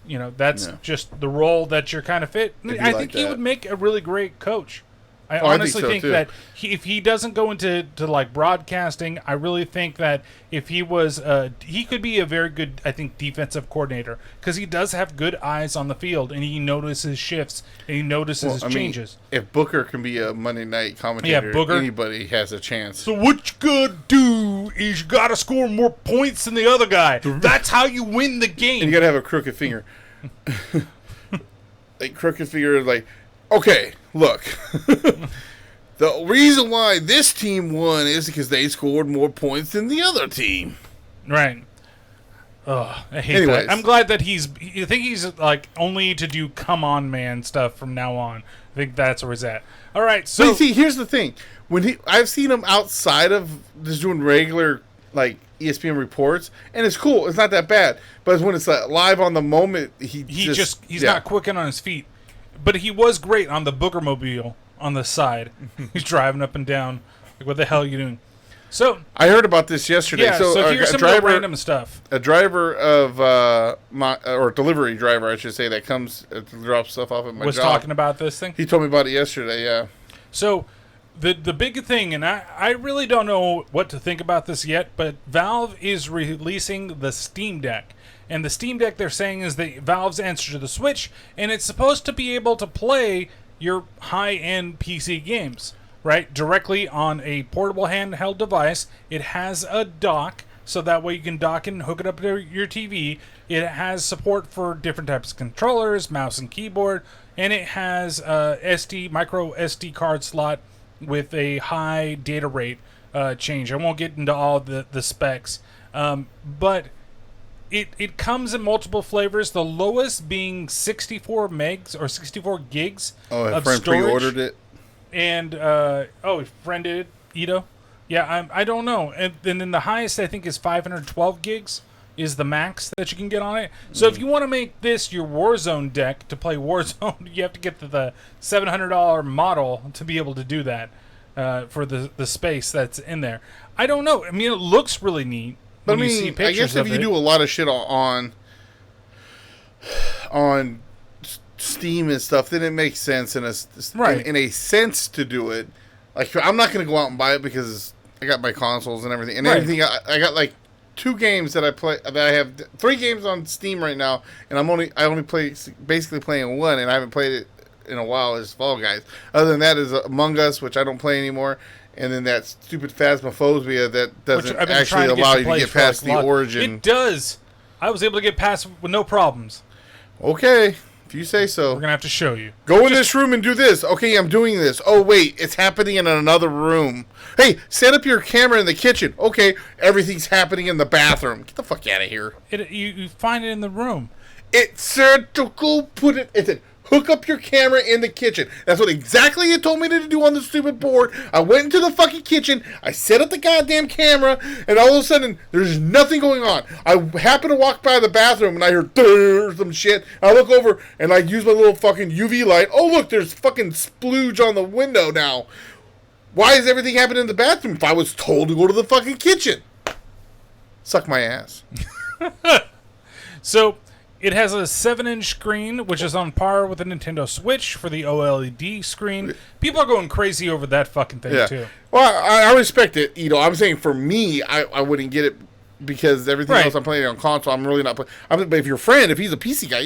You know, that's just the role that you're kind of fit. I think he would make a really great coach. I honestly think that if he doesn't go into like broadcasting, I really think that if he was, he could be a very good, I think, defensive coordinator, because he does have good eyes on the field, and he notices shifts and he notices changes. If Booker can be a Monday night commentator, anybody has a chance. So what you gotta do is you gotta score more points than the other guy. That's how you win the game. And you gotta have a crooked finger. Like crooked finger, like. Okay, look. The reason why this team won is because they scored more points than the other team. Right. Oh, I hate that. I'm glad that I think he's like only to do come on man stuff from now on. I think that's where he's at. All right, so but see, here's the thing. I've seen him outside of just doing regular like ESPN reports, and it's cool. It's not that bad. But when it's like live on the moment, he's not quick on his feet. But he was great on the Booger Mobile on the side. He's driving up and down. Like, what the hell are you doing? So I heard about this yesterday. Yeah, so here's some of the random stuff. A driver of or delivery driver, I should say, that comes to drop stuff off at my job. Was talking about this thing? He told me about it yesterday, yeah. So the big thing, and I really don't know what to think about this yet, but Valve is releasing the Steam Deck. And the Steam Deck, they're saying, is the Valve's answer to the Switch, and it's supposed to be able to play your high-end PC games, right, directly on a portable handheld device. It has a dock, so that way you can dock and hook it up to your TV. It has support for different types of controllers, mouse and keyboard, and it has micro SD card slot with a high data rate change. I won't get into all the specs, but It comes in multiple flavors, the lowest being 64 megs or 64 gigs a of friend storage. pre-ordered it. And, a friend did, Ito. Yeah, I don't know. And then the highest, I think, is 512 gigs is the max that you can get on it. So if you want to make this your Warzone deck to play Warzone, you have to get the $700 model to be able to do that for the space that's in there. I don't know. I mean, it looks really neat. But I guess if you do a lot of shit on Steam and stuff, then it makes sense in a sense to do it. Like, I'm not going to go out and buy it because I got my consoles and everything. And everything, I got like 2 games that I play. That I have 3 games on Steam right now, and I only basically playing 1, and I haven't played it in a while. Is Fall Guys. Other than that is Among Us, which I don't play anymore. And then that stupid Phasmophobia that doesn't actually allow you to get past the origin. It does. I was able to get past with no problems. Okay, if you say so. We're going to have to show you. Go in this room and do this. Okay, I'm doing this. Oh, wait, it's happening in another room. Hey, set up your camera in the kitchen. Okay, everything's happening in the bathroom. Get the fuck out of here. You find it in the room. It said to go put it... It said, hook up your camera in the kitchen. That's what exactly it told me to do on the stupid board. I went into the fucking kitchen. I set up the goddamn camera. And all of a sudden, there's nothing going on. I happen to walk by the bathroom and I hear some shit. I look over and I use my little fucking UV light. Oh, look, there's fucking splooge on the window now. Why is everything happening in the bathroom if I was told to go to the fucking kitchen? Suck my ass. So... It has a 7-inch screen, which is on par with the Nintendo Switch for the OLED screen. People are going crazy over that fucking thing, too. Well, I respect it. You know, I'm saying for me, I wouldn't get it because everything else I'm playing on console, I'm really not playing. But if your friend, if he's a PC guy,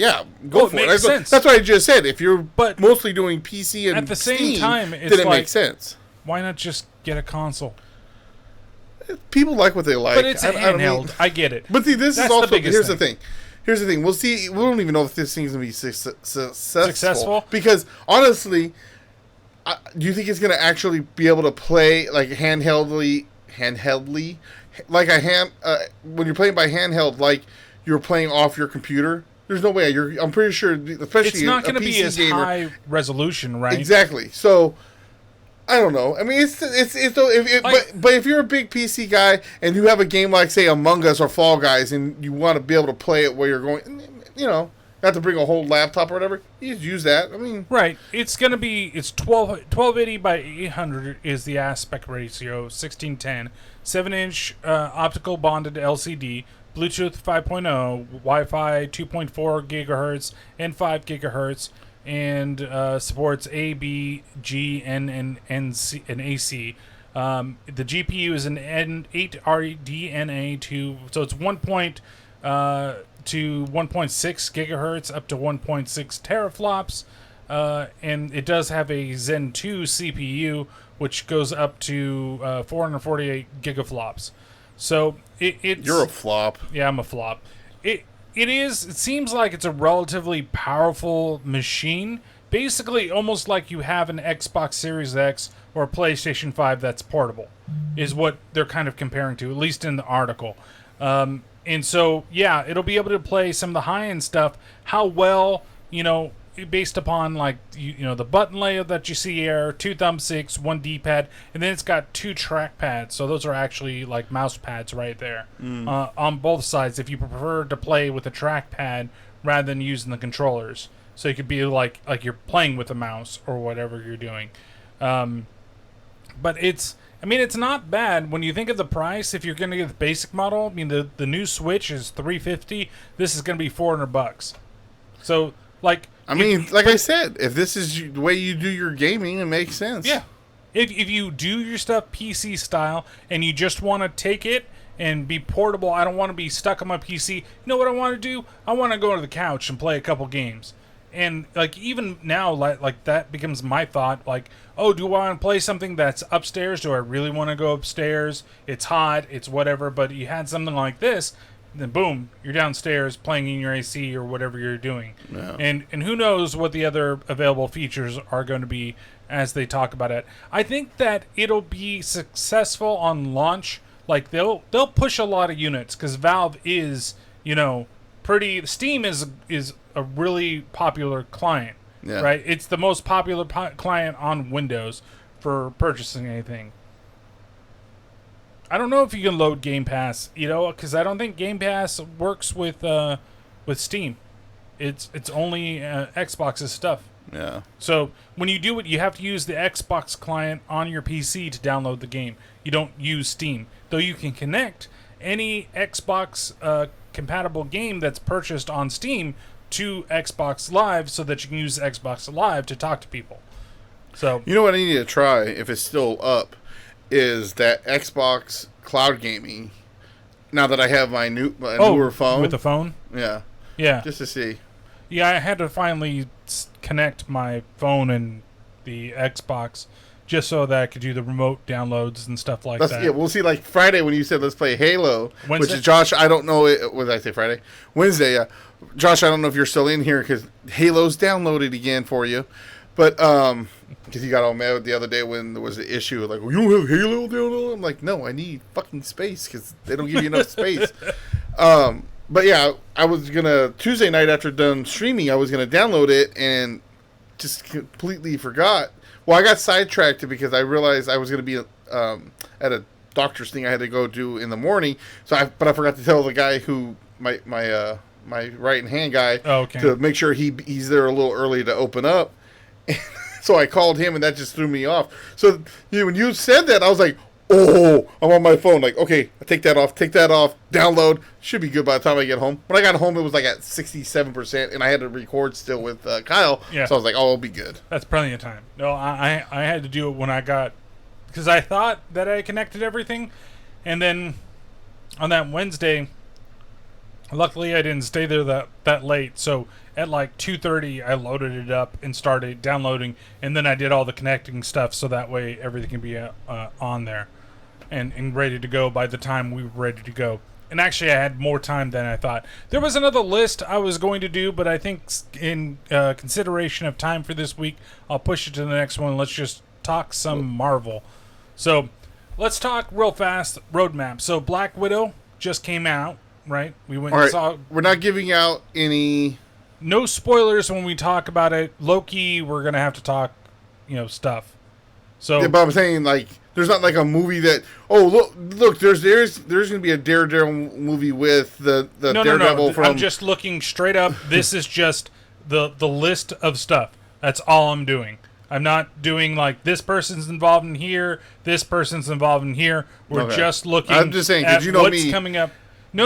go for it. Makes sense. That's what I just said. If you're mostly doing PC and at the same Steam, time, then it makes sense. Why not just get a console? People like what they like. But it's handheld. I get it. But see, this is also... Here's the thing. Here's the thing. We'll see. We don't even know if this thing's going to be successful. Because, honestly, do you think it's going to actually be able to play, like, handheldly, like when you're playing by handheld, like you're playing off your computer? There's no way. I'm pretty sure, especially it's not going to be as gamer, high resolution, right? Exactly. So, I don't know. I mean, but if you're a big PC guy and you have a game like, say, Among Us or Fall Guys, and you want to be able to play it where you're going, not to bring a whole laptop or whatever, you just use that. I mean, right. It's 1280 by 800 is the aspect ratio, 1610, 7-inch optical bonded LCD, Bluetooth 5.0, Wi-Fi 2.4 gigahertz and 5 gigahertz. And supports A, B, G, N, and C, and AC. The GPU is an N8 RDNA so it's 1. To 1.6 gigahertz up to 1.6 teraflops, and it does have a Zen 2 CPU, which goes up to 448 gigaflops. So it's you're a flop. Yeah, I'm a flop. It seems like it's a relatively powerful machine. Basically, almost like you have an Xbox Series X or a PlayStation 5 that's portable, is what they're kind of comparing to, at least in the article. And so, yeah, it'll be able to play some of the high-end stuff. How well, based upon, like, the button layout that you see here, 2 thumbsticks, 1 D-pad, and then it's got 2 trackpads. So those are actually, like, mouse pads right there on both sides if you prefer to play with a trackpad rather than using the controllers. So you could be like you're playing with a mouse or whatever you're doing. But it's not bad when you think of the price. If you're going to get the basic model, the new Switch is $350. This is going to be $400. So, like... I said, if this is the way you do your gaming, it makes sense. Yeah. If you do your stuff PC style and you just want to take it and be portable, I don't want to be stuck on my PC. You know what I want to do? I want to go to the couch and play a couple games. And, like, even now, like that becomes my thought. Like, oh, do I want to play something that's upstairs? Do I really want to go upstairs? It's hot. It's whatever. But you had something like this, then boom, you're downstairs playing in your AC or whatever you're doing. Yeah. And who knows what the other available features are going to be as they talk about it. I think that it'll be successful on launch. Like, they'll push a lot of units because Valve is, pretty... Steam is a really popular client, right? It's the most popular client on Windows for purchasing anything. I don't know if you can load Game Pass, because I don't think Game Pass works with Steam. It's only Xbox's stuff. Yeah. So when you do it, you have to use the Xbox client on your PC to download the game. You don't use Steam, though you can connect any Xbox compatible game that's purchased on Steam to Xbox Live so that you can use Xbox Live to talk to people. So you know what I need to try if it's still up is that Xbox cloud gaming. Now that I have my newer phone with the phone, yeah, just to see. Yeah, I had to finally connect my phone and the Xbox just so that I could do the remote downloads and stuff like that. Yeah, we'll see. Like Friday when you said let's play Halo, Wednesday? Which is Josh. I don't know. What did I say? Friday, Wednesday. Yeah, Josh. I don't know if you're still in here because Halo's downloaded again for you, but because you got all mad the other day when there was an issue like, well, you don't have Halo downloaded. I'm like, no, I need fucking space because they don't give you enough space. But yeah, I was gonna Tuesday night after done streaming, I was gonna download it and just completely forgot. Well, I got sidetracked because I realized I was gonna be at a doctor's thing I had to go do in the morning. But I forgot to tell the guy who my right hand guy to make sure he's there a little early to open up. So I called him and that just threw me off. So when you said that, I was like, oh, I'm on my phone. Like, okay, take that off, download. Should be good by the time I get home. When I got home, it was like at 67%, and I had to record still with Kyle. Yeah. So I was like, oh, it'll be good. That's plenty of time. No, I had to do it when I got... Because I thought that I connected everything, and then on that Wednesday, luckily I didn't stay there that late, so at like 2:30 I loaded it up and started downloading, and then I did all the connecting stuff so that way everything can be on there and ready to go by the time we were ready to go. And actually I had more time than I thought. There was another list I was going to do, but I think in consideration of time for this week, I'll push it to the next one. Let's just talk some Marvel. So let's talk real fast Roadmap. So Black Widow just came out, right? We went and saw... We're not giving out any... No spoilers when we talk about it. Loki, we're going to have to talk, stuff. So, yeah, but I'm saying like there's not like a movie that look there's gonna be a Daredevil movie with the Daredevil no. from. I'm just looking straight up. This is just the list of stuff. That's all I'm doing. I'm not doing like this person's involved in here, this person's involved in here. We're just looking. I'm just saying at because you know what's me. coming up. No.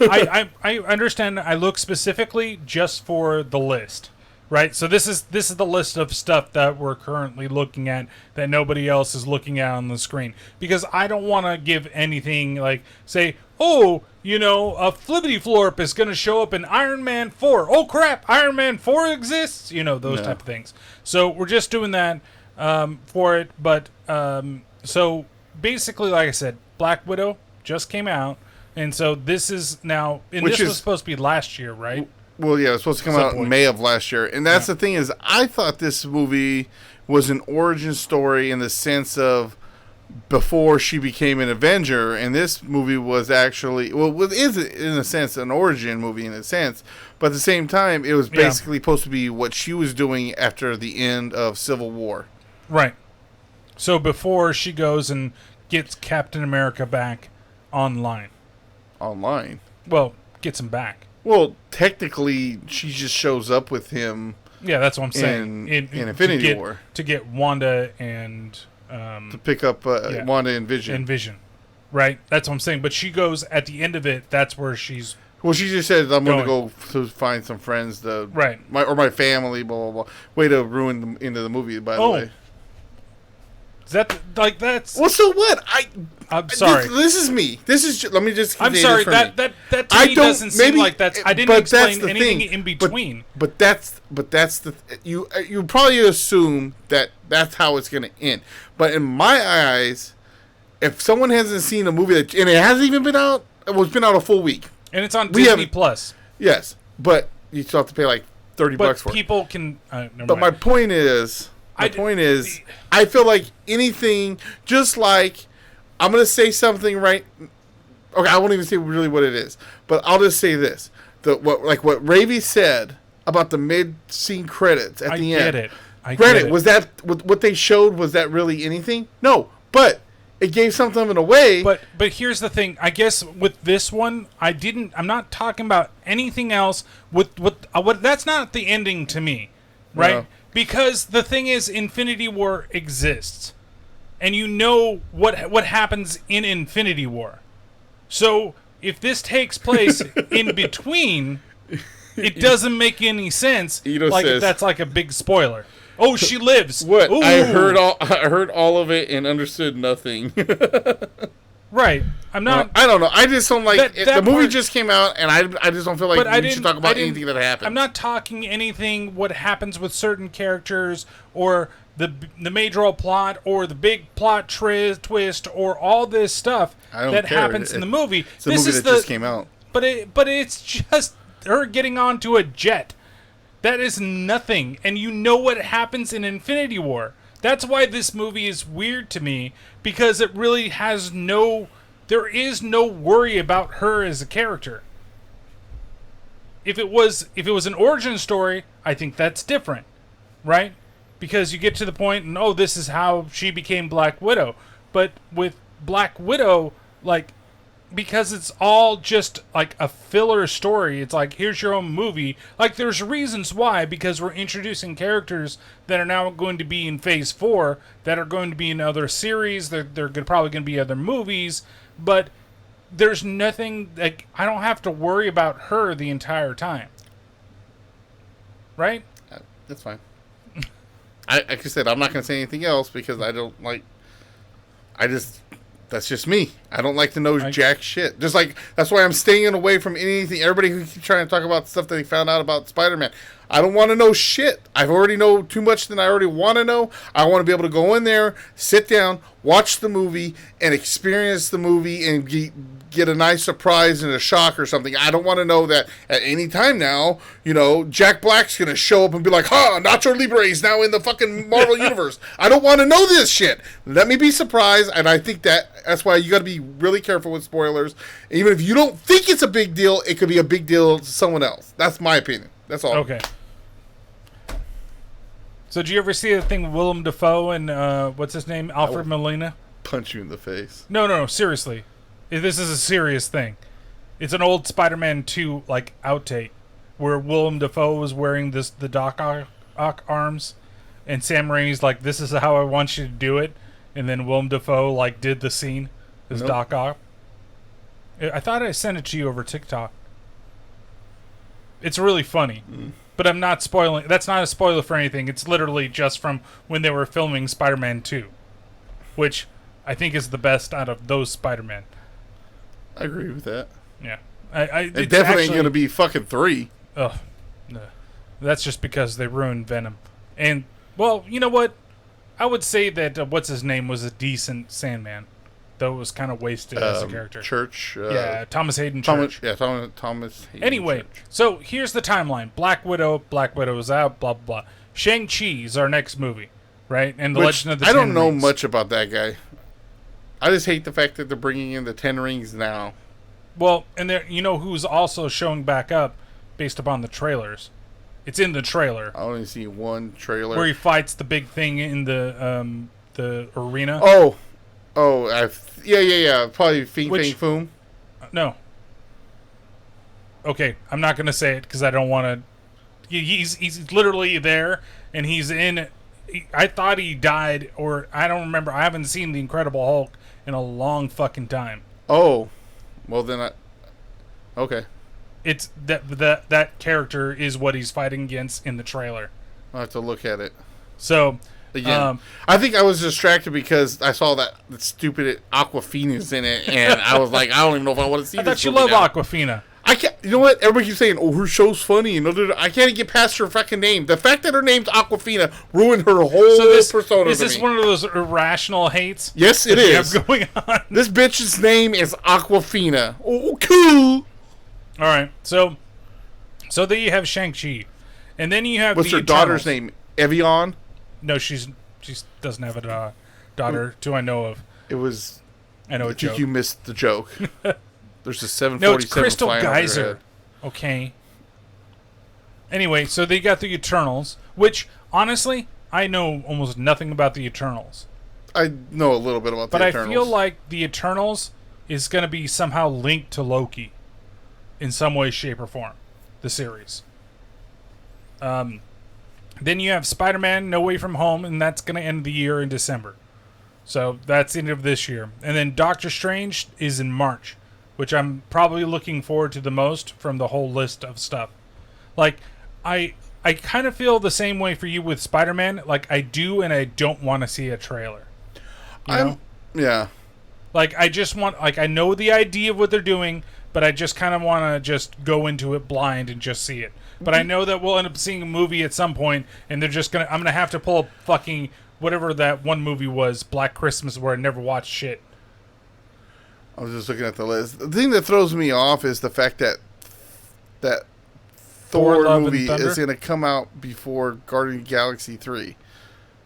I understand. I look specifically just for the list, right? So this is the list of stuff that we're currently looking at that nobody else is looking at on the screen, because I don't want to give anything like say, oh, a Flippity Florp is going to show up in Iron Man 4. Oh crap, Iron Man 4 exists. Those type of things. So we're just doing that for it. But so basically, like I said, Black Widow just came out. And so this is now, and this was supposed to be last year, right? Well, yeah, it was supposed to come out in May of last year. And that's the thing is, I thought this movie was an origin story in the sense of before she became an Avenger. And this movie was actually, it is in a sense an origin movie in a sense. But at the same time, it was basically supposed to be what she was doing after the end of Civil War. Right. So before she goes and gets Captain America back online. Well, gets him back. Well, technically, she just shows up with him. Yeah, that's what I'm saying. In Infinity War. To get Wanda and... to pick up Wanda and Vision. Right? That's what I'm saying. But she goes, at the end of it, that's where she's... Well, she just said, I'm going to go to find some friends right. my family, blah, blah, blah. Way to ruin the end of the movie, by the way. Is that, that's... Well, so what? I'm sorry. This is me. Let me just... I'm sorry, that to me doesn't seem like that's... I didn't explain anything in between. But that's the... You probably assume that that's how it's going to end. But in my eyes, if someone hasn't seen a movie and it hasn't even been out, it's been out a full week. And it's on Disney Plus. Yes, but you still have to pay like $30 for it. But people can... my point is... I feel like anything, just like, I'm going to say something right... Okay, I won't even say really what it is. But I'll just say this. What Ravi said about the mid-scene credits at the end. I get it. Was that... What they showed, was that really anything? No, but... It gave something away. But here's the thing. I guess with this one, I'm not talking about anything else. What that's not the ending to me, right? No. Because the thing is, Infinity War exists, and you know what happens in Infinity War. So if this takes place in between, it doesn't make any sense. That's like a big spoiler. Oh, she lives. What? Ooh. I heard all of it and understood nothing. Right. I'm not... I don't know. I just don't like... the movie just came out, and I just don't feel like we should talk about anything that happened. I'm not talking anything what happens with certain characters, or the major plot, or the big plot twist, or all this stuff that happens in the movie. It's the movie that just came out. But it's just her getting onto a jet. That is nothing. And you know what happens in Infinity War. That's why this movie is weird to me, because it really has there is no worry about her as a character. If it was an origin story, I think that's different, right? Because you get to the point and this is how she became Black Widow. But with Black Widow, like, because it's all just like a filler story. It's like, here's your own movie. Like, there's reasons why, because we're introducing characters that are now going to be in Phase 4, that are going to be in other series. They're probably going to be other movies. But there's nothing, like, I don't have to worry about her the entire time. Right? That's fine. Like I said, I'm not going to say anything else because I don't like... That's just me. I don't like to know jack shit. Just like, that's why I'm staying away from anything. Everybody who keeps trying to talk about stuff that they found out about Spider-Man. I don't want to know shit. I already know too much than I already want to know. I want to be able to go in there, sit down, watch the movie, and experience the movie and get a nice surprise and a shock or something. I don't want to know that at any time now, Jack Black's going to show up and be like, Nacho Libre is now in the fucking Marvel Universe. I don't want to know this shit. Let me be surprised, and I think that's why you got to be really careful with spoilers. Even if you don't think it's a big deal, it could be a big deal to someone else. That's my opinion. That's all. Okay. So did you ever see the thing with Willem Dafoe and what's his name, Alfred Molina? Punch you in the face. No, seriously. This is a serious thing. It's an old Spider-Man 2 like outtake where Willem Dafoe was wearing the Doc Ock arms, and Sam Raimi's like, "This is how I want you to do it," and then Willem Dafoe like did the scene as Doc Ock. I thought I sent it to you over TikTok. It's really funny. But I'm not spoiling. That's not a spoiler for anything. It's literally just from when they were filming Spider-Man 2, which I think is the best out of those Spider-Man. I agree with that. Yeah. It definitely ain't going to be fucking 3. Ugh. No. That's just because they ruined Venom. And, well, you know what? I would say that what's his name was a decent Sandman, though it was kind of wasted as a character. Church. Yeah, Thomas Hayden Church. Thomas Hayden Anyway, Church. So here's the timeline. Black Widow is out, blah, blah, blah. Shang-Chi is our next movie, right? And the Legend of the Ten I don't know Rings. much about that guy. I just hate the fact that they're bringing in the 10 Rings now. Well, and there, you know who's also showing back up based upon the trailers? It's in the trailer. I only see one trailer. Where he fights the big thing in the arena. Yeah. Probably Fing Fang Foom. No. Okay, I'm not going to say it because I don't want to... He's literally there, and he's in... I thought he died, or I don't remember. I haven't seen The Incredible Hulk in a long fucking time. Oh. Well, then okay. It's that character is what he's fighting against in the trailer. I'll have to look at it. So... Again, I think I was distracted because I saw that stupid Aquafina's in it, and I was like, I don't even know if I want to see I this. thought you love Aquafina. I can't. You know what? Everybody keeps saying, "Oh, her show's funny," and I can't get past her fucking name. The fact that her name's Aquafina ruined her whole persona. Is this one of those irrational hates? Yes, it is. Have going on? This bitch's name is Aquafina. Oh, cool. All right, so there you have Shang-Chi, and then you have what's her daughter's name? Evian. No, she doesn't have a daughter, to I know of. It was. I know. I think you missed the joke. There's a 747. No, it's Crystal flying Geyser. over your head. Okay. Anyway, so they got the Eternals, which honestly, I know almost nothing about the Eternals. I know a little bit about the Eternals. But I feel like the Eternals is going to be somehow linked to Loki in some way, shape, or form. The series. Then you have Spider-Man No Way From Home, and that's going to end the year in December. So that's the end of this year. And then Doctor Strange is in March, which I'm probably looking forward to the most from the whole list of stuff. Like, I kind of feel the same way for you with Spider-Man. Like, I do and I don't want to see a trailer. You know? Yeah. Like, I just want... Like, I know the idea of what they're doing, but I just kind of want to just go into it blind and just see it. But I know that we'll end up seeing a movie at some point, and they're just gonna... I'm gonna have to pull up fucking... Whatever that one movie was, Black Christmas, where I never watched shit. I was just looking at the list. The thing that throws me off is the fact that Thor movie is going to come out before Guardians of the Galaxy 3.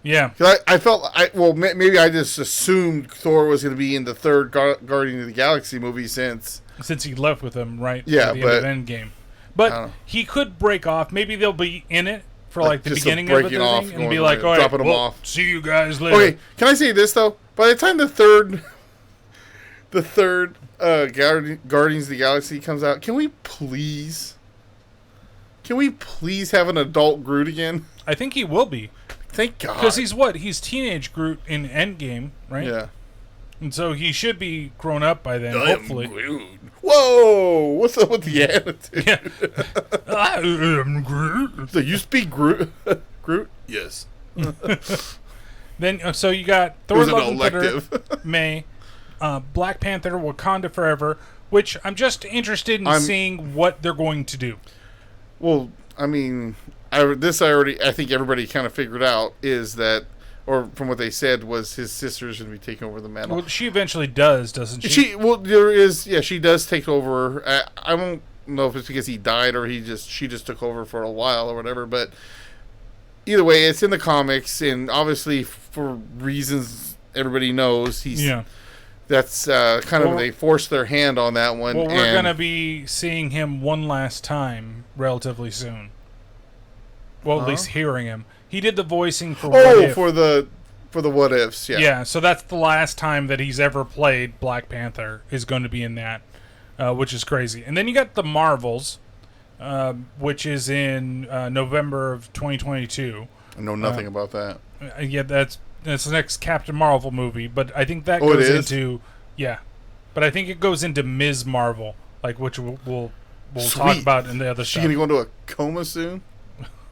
Yeah. I felt... maybe I just assumed Thor was going to be in the third Guardians of the Galaxy movie since he left with him, right? Yeah, at the end of Endgame. But he could break off. Maybe they'll be in it for like the beginning of it and be like, all right, dropping them off. See you guys later. Okay, can I say this though? By the time the third Guardians of the Galaxy comes out, can we please have an adult Groot again? I think he will be. Thank God. Because he's teenage Groot in Endgame, right? Yeah. And so he should be grown up by then, hopefully. Whoa! What's up with the attitude? Yeah. I am Groot. So you speak Groot? Groot? Yes. Then, so you got Thor: Love and Thunder, May, Black Panther, Wakanda Forever, which I'm just interested in seeing what they're going to do. Well, I mean, I think everybody kind of figured out is that, or from what they said, was his sister's going to be taking over the mantle. Well, she eventually does, doesn't she? She does take over. I don't know if it's because he died or she just took over for a while or whatever, but either way, it's in the comics, and obviously for reasons everybody knows, that's kind of, they forced their hand on that one. Well, we're going to be seeing him one last time relatively soon. Well, at least hearing him. He did the voicing for What If. for the What Ifs, yeah. Yeah, so that's the last time that he's ever played Black Panther is going to be in that, which is crazy. And then you got the Marvels, which is in November of 2022. I know nothing about that. Yeah, that's the next Captain Marvel movie, but I think that goes into but I think it goes into Ms. Marvel, like which we'll talk about in the other stuff. Is she gonna go into a coma soon?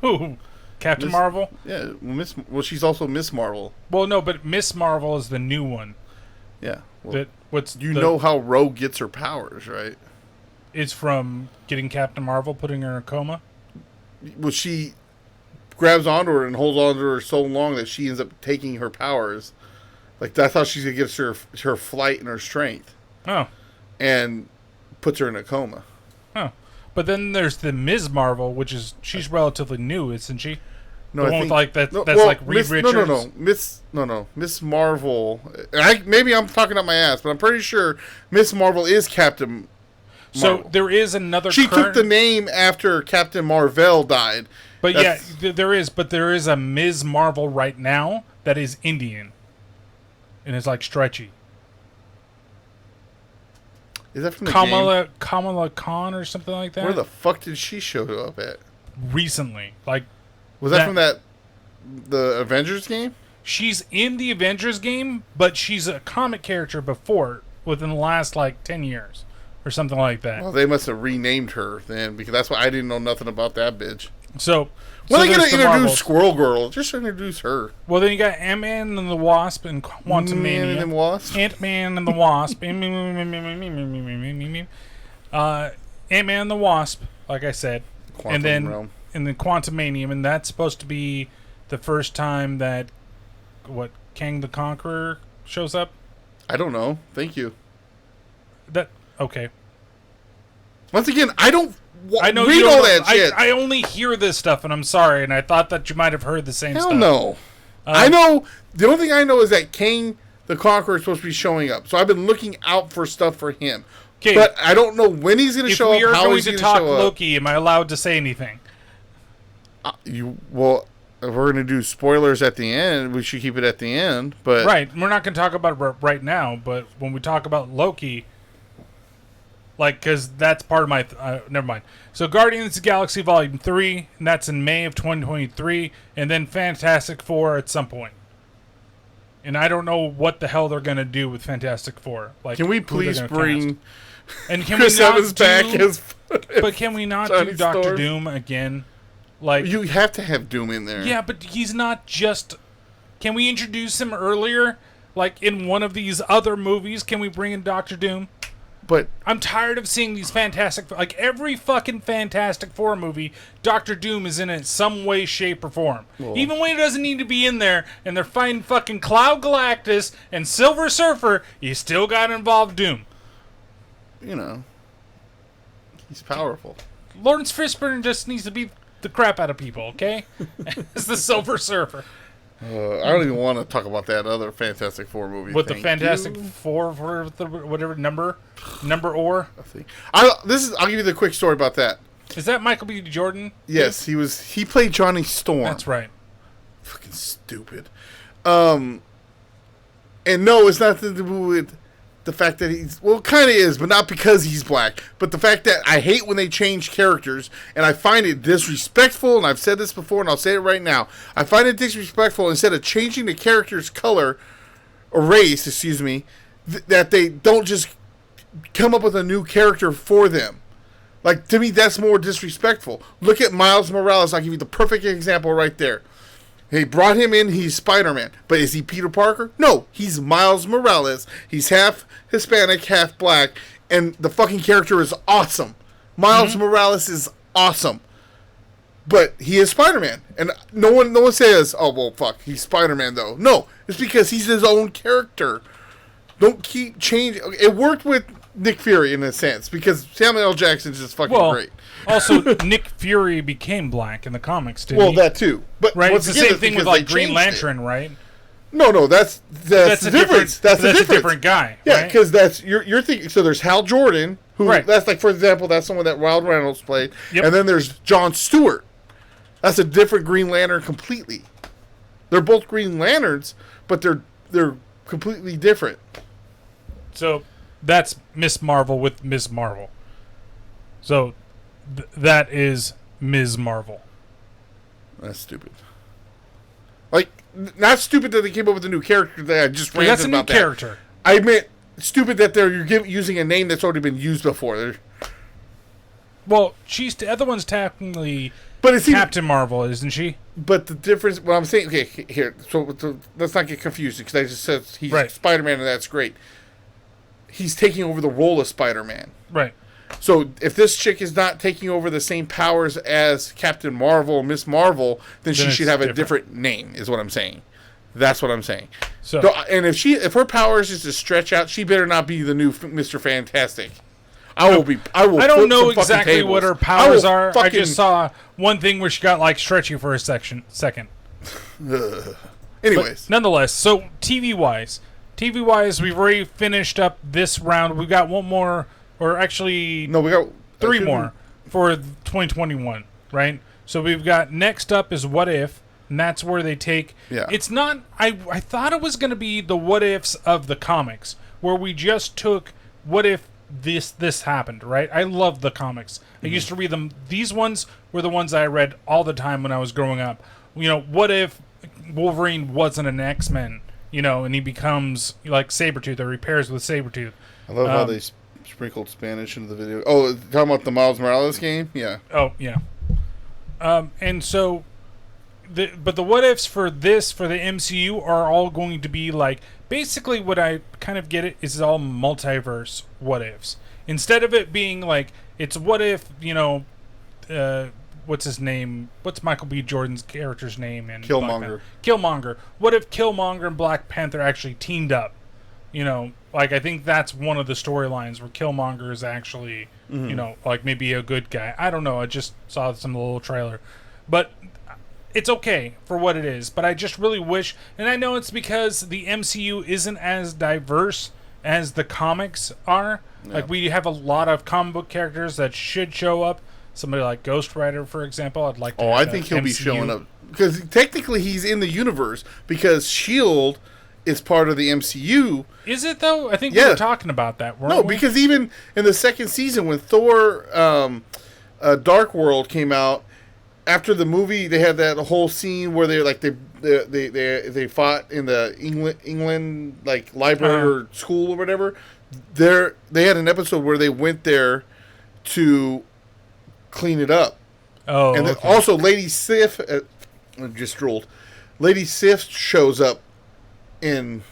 Who? Captain Marvel? Yeah, she's also Miss Marvel. Well, no, but Miss Marvel is the new one. Yeah. Well, you know how Rogue gets her powers, right? It's from getting Captain Marvel, putting her in a coma? Well, she grabs onto her and holds onto her so long that she ends up taking her powers. Like, that's how she's going to get her flight and her strength. Oh. And puts her in a coma. Oh. But then there's the Ms. Marvel, which is, she's relatively new, isn't she? No, the one with like that's like Reed Richards. Miss Marvel. Maybe I'm talking up my ass, but I'm pretty sure Miss Marvel is Captain Marvel. So there is another. She took the name after Captain Marvel died. But there is a Ms. Marvel right now that is Indian, and it's like stretchy. Is that from the Kamala game? Kamala Khan or something like that? Where the fuck did she show up at? Recently, like. Was that from the Avengers game? She's in the Avengers game, but she's a comic character before, within the last, 10 years, or something like that. Well, they must have renamed her then, because that's why I didn't know nothing about that bitch. So, when are they going to introduce Squirrel Girl? Just introduce her. Well, then you got Ant-Man and the Wasp and Quantumania. Ant-Man and the Wasp? Ant-Man and the Wasp. Ant-Man and the Wasp, like I said. Quantum Realm. And then Quantumanium, and that's supposed to be the first time that Kang the Conqueror shows up. I don't know. Thank you. Okay. Once again, I don't read all that shit. I only hear this stuff, and I'm sorry. And I thought that you might have heard the same stuff. Hell no. I know. The only thing I know is that Kang the Conqueror is supposed to be showing up. So I've been looking out for stuff for him. Okay. But I don't know when he's going to show up. How he's going to show up. If we are going to talk Loki, am I allowed to say anything? Well, if we're going to do spoilers at the end, we should keep it at the end. But right, we're not going to talk about it right now. But when we talk about Loki, because that's part of my. Never mind. So, Guardians of the Galaxy Volume 3, and that's in May of 2023, and then Fantastic Four at some point. And I don't know what the hell they're going to do with Fantastic Four. Can we please bring Chris Evans back as? But can we not do Doctor Doom again? You have to have Doom in there. Yeah, but he's not just... Can we introduce him earlier? In one of these other movies, can we bring in Doctor Doom? But... I'm tired of seeing these Fantastic... every fucking Fantastic Four movie, Doctor Doom is in it some way, shape, or form. Well, even when he doesn't need to be in there, and they're fighting fucking Cloud Galactus and Silver Surfer, you still got to involve Doom. He's powerful. Lawrence Fishburne just needs to be... the crap out of people, okay? It's the Silver Surfer. I don't even want to talk about that other Fantastic Four movie. What, the Fantastic Four, whatever number or? I'll give you the quick story about that. Is that Michael B. Jordan? Yes, he played Johnny Storm. That's right. Fucking stupid. And no, it's nothing to do with the fact that it kind of is, but not because he's black. But the fact that I hate when they change characters, and I find it disrespectful, and I've said this before, and I'll say it right now. I find it disrespectful, instead of changing the character's color, or race, that they don't just come up with a new character for them. To me, that's more disrespectful. Look at Miles Morales. I'll give you the perfect example right there. They brought him in, he's Spider-Man. But is he Peter Parker? No, he's Miles Morales. He's half Hispanic, half black, and the fucking character is awesome. Miles Morales is awesome. But he is Spider-Man. And no one says, oh, well, fuck, he's Spider-Man, though. No, it's because he's his own character. Don't keep changing. It worked with Nick Fury in a sense, because Samuel L. Jackson's just fucking great. Also, Nick Fury became black in the comics, didn't he? Well, that too. But right, it's the same thing with Green Lantern, right? No, that's the difference. That's a different guy. Yeah, because that's you're thinking. So there's Hal Jordan, who that's for example, that's someone that Ryan Reynolds played, and then there's Jon Stewart. That's a different Green Lantern completely. They're both Green Lanterns, but they're completely different. So that's Miss Marvel with Ms. Marvel. So that is Ms. Marvel. That's stupid. Like, not stupid that they came up with a new character that I just ranted That's a new about character. I meant stupid that they're using a name that's already been used before. Well, she's the other one's technically But Captain Marvel, isn't she? But the difference, what I'm saying, okay, here, so let's not get confused because I just said he's right. Spider-Man and that's great. He's taking over the role of Spider-Man. Right. So if this chick is not taking over the same powers as Captain Marvel or Miss Marvel, then she should have a different name, is what I'm saying. That's what I'm saying. So, and if her powers is to stretch out, she better not be the new Mr. Fantastic. I don't know exactly what her powers are. I just saw one thing where she got like stretchy for a second. Anyways, but nonetheless, so TV wise, we've already finished up this round. We got one more, or actually, no, we got three more for 2021, right? So we've got next up is What If, and that's where they take. Yeah. It's not. I thought it was going to be the what ifs of the comics, where we just took what if this happened, right? I love the comics. I used to read them. These ones were the ones I read all the time when I was growing up. You know, what if Wolverine wasn't an X-Men, you know, and he becomes like Sabretooth or repairs with Sabretooth. I love how they sprinkled Spanish into the video. Oh, talking about the Miles Morales game? Yeah. Oh, yeah. And so, but the what ifs for the MCU are all going to be like, basically what I kind of get it is all multiverse what ifs. Instead of it being like, it's what if, you know, what's his name? What's Michael B. Jordan's character's name? In Killmonger. Killmonger. What if Killmonger and Black Panther actually teamed up? You know, like I think that's one of the storylines where Killmonger is actually, you know, like maybe a good guy. I don't know. I just saw some little trailer. But it's okay for what it is, but I just really wish, and I know it's because the MCU isn't as diverse as the comics are. Yeah. Like, we have a lot of comic book characters that should show up. Somebody like Ghost Rider, for example, I'd like to I think he'll be showing up. Because technically he's in the universe, because S.H.I.E.L.D. is part of the MCU. Is it, though? I think we were talking about that, weren't we? Because even in the second season, when Thor Dark World came out, after the movie, they had that whole scene where they fought in the England like library or school or whatever. They had an episode where they went there to clean it up. Oh, and then also Lady Sif just drooled. Lady Sif shows up in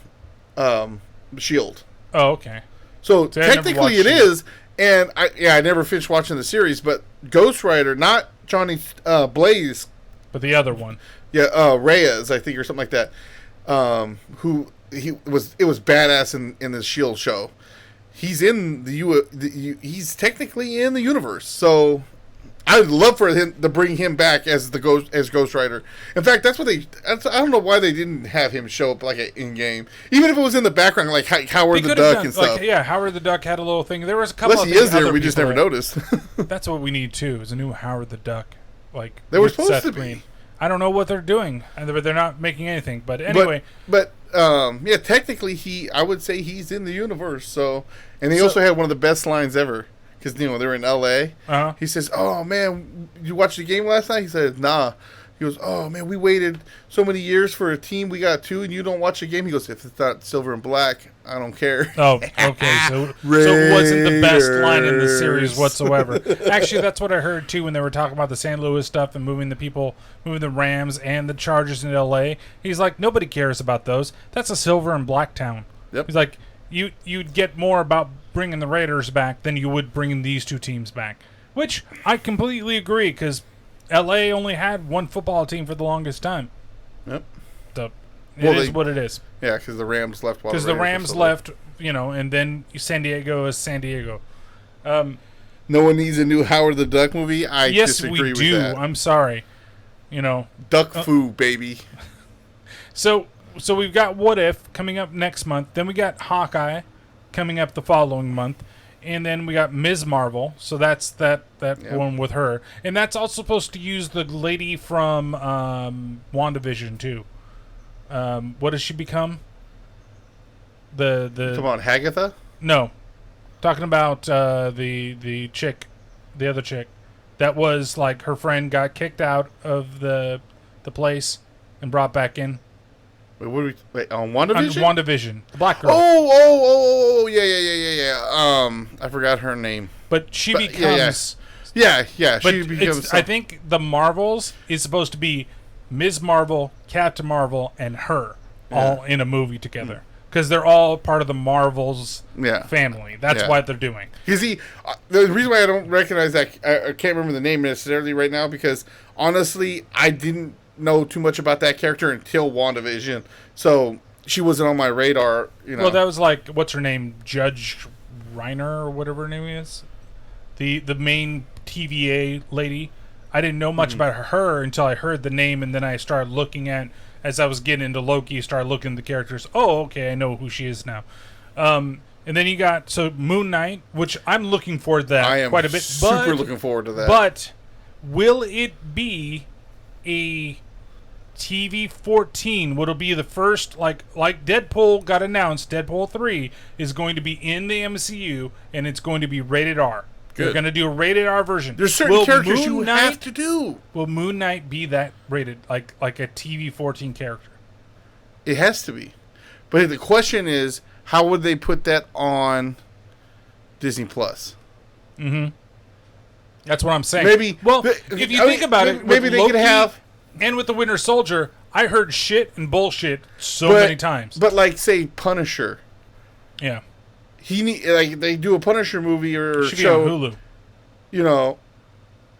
S.H.I.E.L.D. Oh, okay. So technically it is, and I never finished watching the series, but Ghost Rider, not Johnny Blaze, but the other one, Reyes, I think, or something like that. It was badass in the S.H.I.E.L.D. show. He's in he's technically in the universe, so I'd love for him to bring him back as Ghost Rider. In fact, I don't know why they didn't have him show up like in game, even if it was in the background, like Howard the Duck and stuff. Yeah, Howard the Duck had a little thing. There was a couple. Unless he is there, we just never noticed. That's what we need too. Is a new Howard the Duck. Like they were supposed to be. I don't know what they're doing, but they're not making anything. But anyway, but technically I would say he's in the universe. So, and he also had one of the best lines ever. Because, you know, they're in L.A. Uh-huh. He says, "Oh, man, you watched the game last night?" He says, "Nah." He goes, "Oh, man, we waited so many years for a team. We got two, and you don't watch the game?" He goes, "If it's not silver and black, I don't care." Oh, okay. So it wasn't the best line in the series whatsoever. Actually, that's what I heard, too, when they were talking about the San Luis stuff and moving the Rams and the Chargers in L.A. He's like, nobody cares about those. That's a silver and black town. Yep. He's like, you'd get more about bringing the Raiders back than you would bringing these two teams back, which I completely agree, because L.A. only had one football team for the longest time. Yep. So it is what it is. Yeah, because the Rams left. Because the Rams left, you know, and then San Diego is San Diego. No one needs a new Howard the Duck movie. I disagree with that. Yes, we do. I'm sorry. You know, Duck Foo, baby. So we've got What If coming up next month. Then we got Hawkeye coming up the following month, and then we got Ms. Marvel. So that's that one with her, and that's also supposed to use the lady from WandaVision too. What does she become? The Come on, Hagatha? No, talking about the chick, the other chick, that was like her friend got kicked out of the place and brought back in. Wait, what are we, wait, on WandaVision? On WandaVision, the black girl. Oh, yeah. I forgot her name. But she becomes. Yeah. But She becomes. I think the Marvels is supposed to be Ms. Marvel, Captain Marvel, and her all in a movie together. Because they're all part of the Marvels family. That's why they're doing. Because the reason why I don't recognize that, I can't remember the name necessarily right now, because honestly, I didn't know too much about that character until WandaVision. So she wasn't on my radar, Well, that was like, what's her name? Judge Reiner or whatever her name is? The main TVA lady. I didn't know much about her until I heard the name, and then I started looking at, as I was getting into Loki, started looking at the characters. Oh, okay, I know who she is now. And then you got Moon Knight, which I'm looking forward to that quite a bit. Super looking forward to that. But will it be a TV 14? Will it be the first, like Deadpool got announced? Deadpool 3 is going to be in the MCU, and it's going to be rated R. They're going to do a rated R version. There's certain characters you have to do. Will Moon Knight be that rated, like a TV 14 character? It has to be. But the question is, how would they put that on Disney Plus? Mm-hmm. That's what I'm saying. Maybe. Well, if you think about it, maybe they could have. And with the Winter Soldier, I heard shit and bullshit many times. But like, say Punisher. Yeah. They do a Punisher movie or should show. Be on Hulu.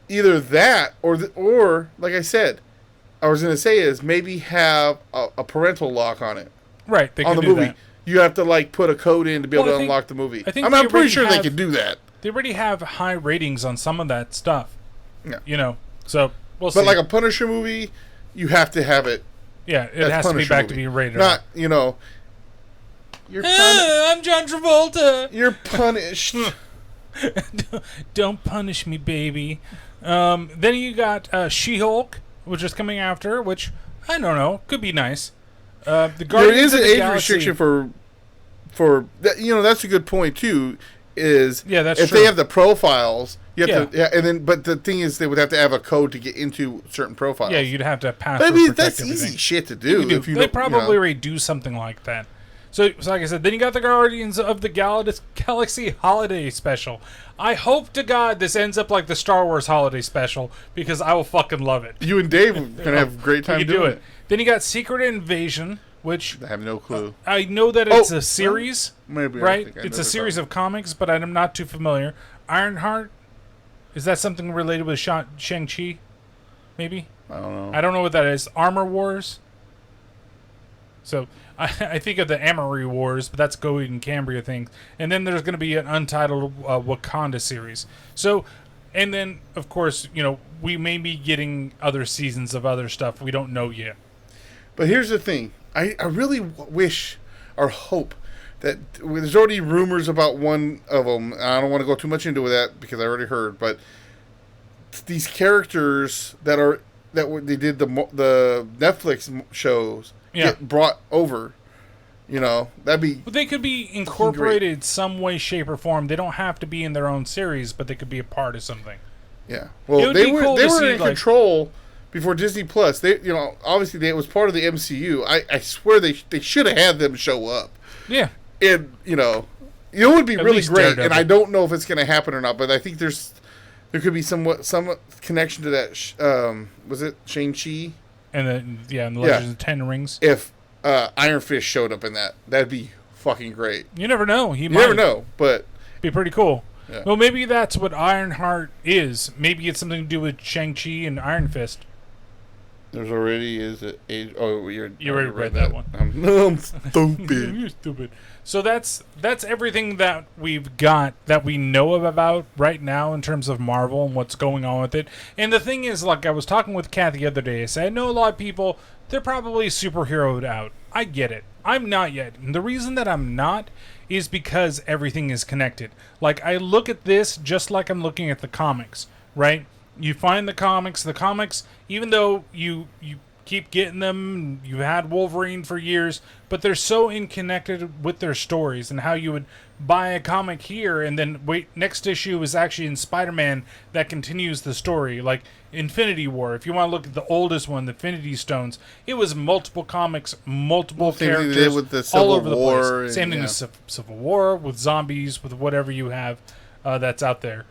Either that or like I said, I was going to say is maybe have a parental lock on it. Right. They on can the do movie. That. You have to put a code in to be able to unlock the movie. I'm pretty sure they could do that. They already have high ratings on some of that stuff. Yeah. So we'll see. But like a Punisher movie, you have to have it. Yeah, it has to be back to be rated. Not, I'm John Travolta. You're punished. Don't punish me, baby. Then you got She-Hulk, which is coming after, which, I don't know, could be nice. There is an age restriction for that, that's a good point, too, is that's if true. they have the profiles, you have to, and then, but the thing is, they would have to have a code to get into certain profiles. Yeah, you'd have to pass. I mean, that's easy shit to do. If they probably already do something like that. So like I said, then you got the Guardians of the Galaxy Holiday Special. I hope to God this ends up like the Star Wars Holiday Special, because I will fucking love it. You and Dave are going to have a great time doing it. Then you got Secret Invasion, which... I have no clue. I know that it's a series, maybe right? It's a series of comics, but I'm not too familiar. Ironheart? Is that something related with Shang-Chi? Maybe? I don't know. I don't know what that is. Armor Wars? So... I think of the Amory Wars, but that's Gold and Cambria thing. And then there's going to be an Untitled Wakanda series. So, and then, of course, we may be getting other seasons of other stuff. We don't know yet. But here's the thing. I really wish or hope that there's already rumors about one of them. I don't want to go too much into that because I already heard. But these characters that they did the Netflix shows. Get brought over, that'd be. But they could be incorporated some way, shape, or form. They don't have to be in their own series, but they could be a part of something. Yeah, well, they were in control before Disney Plus. They, obviously it was part of the MCU. I swear they should have had them show up. Yeah, and it would be really great. Daredevil. And I don't know if it's going to happen or not, but I think there could be some connection to that. Was it Shang-Chi? And the Legends of the Ten Rings. If Iron Fist showed up in that'd be fucking great. You never know. You never know, but be pretty cool. Yeah. Well, maybe that's what Ironheart is. Maybe it's something to do with Shang-Chi and Iron Fist. There's already you already read that one. I'm stupid. You're stupid. So that's everything that we've got that we know about right now in terms of Marvel and what's going on with it. And the thing is, like I was talking with Kat the other day, I said, I know a lot of people, they're probably superheroed out. I get it. I'm not yet. And the reason that I'm not is because everything is connected. Like, I look at this just like I'm looking at the comics, right? You find the comics, even though you keep getting them. You've had Wolverine for years, but they're so connected with their stories and how you would buy a comic here and then wait, next issue is actually in Spider-Man that continues the story. Like Infinity War, if you want to look at the oldest one, the Infinity Stones, it was multiple comics, multiple characters with the all over War the place. Same thing with Civil War, with zombies, with whatever you have that's out there.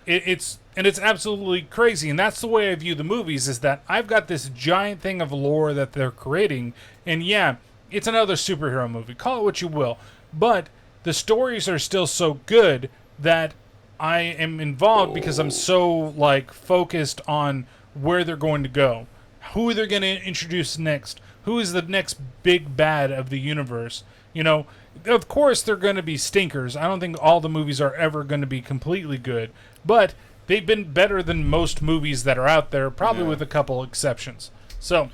It's absolutely crazy, and that's the way I view the movies, is that I've got this giant thing of lore that they're creating, and yeah, it's another superhero movie, call it what you will, but the stories are still so good that I am involved because I'm so, like, focused on where they're going to go, who they're going to introduce next, who is the next big bad of the universe. You know, of course they're going to be stinkers. I don't think all the movies are ever going to be completely good, but they've been better than most movies that are out there, probably with a couple exceptions. So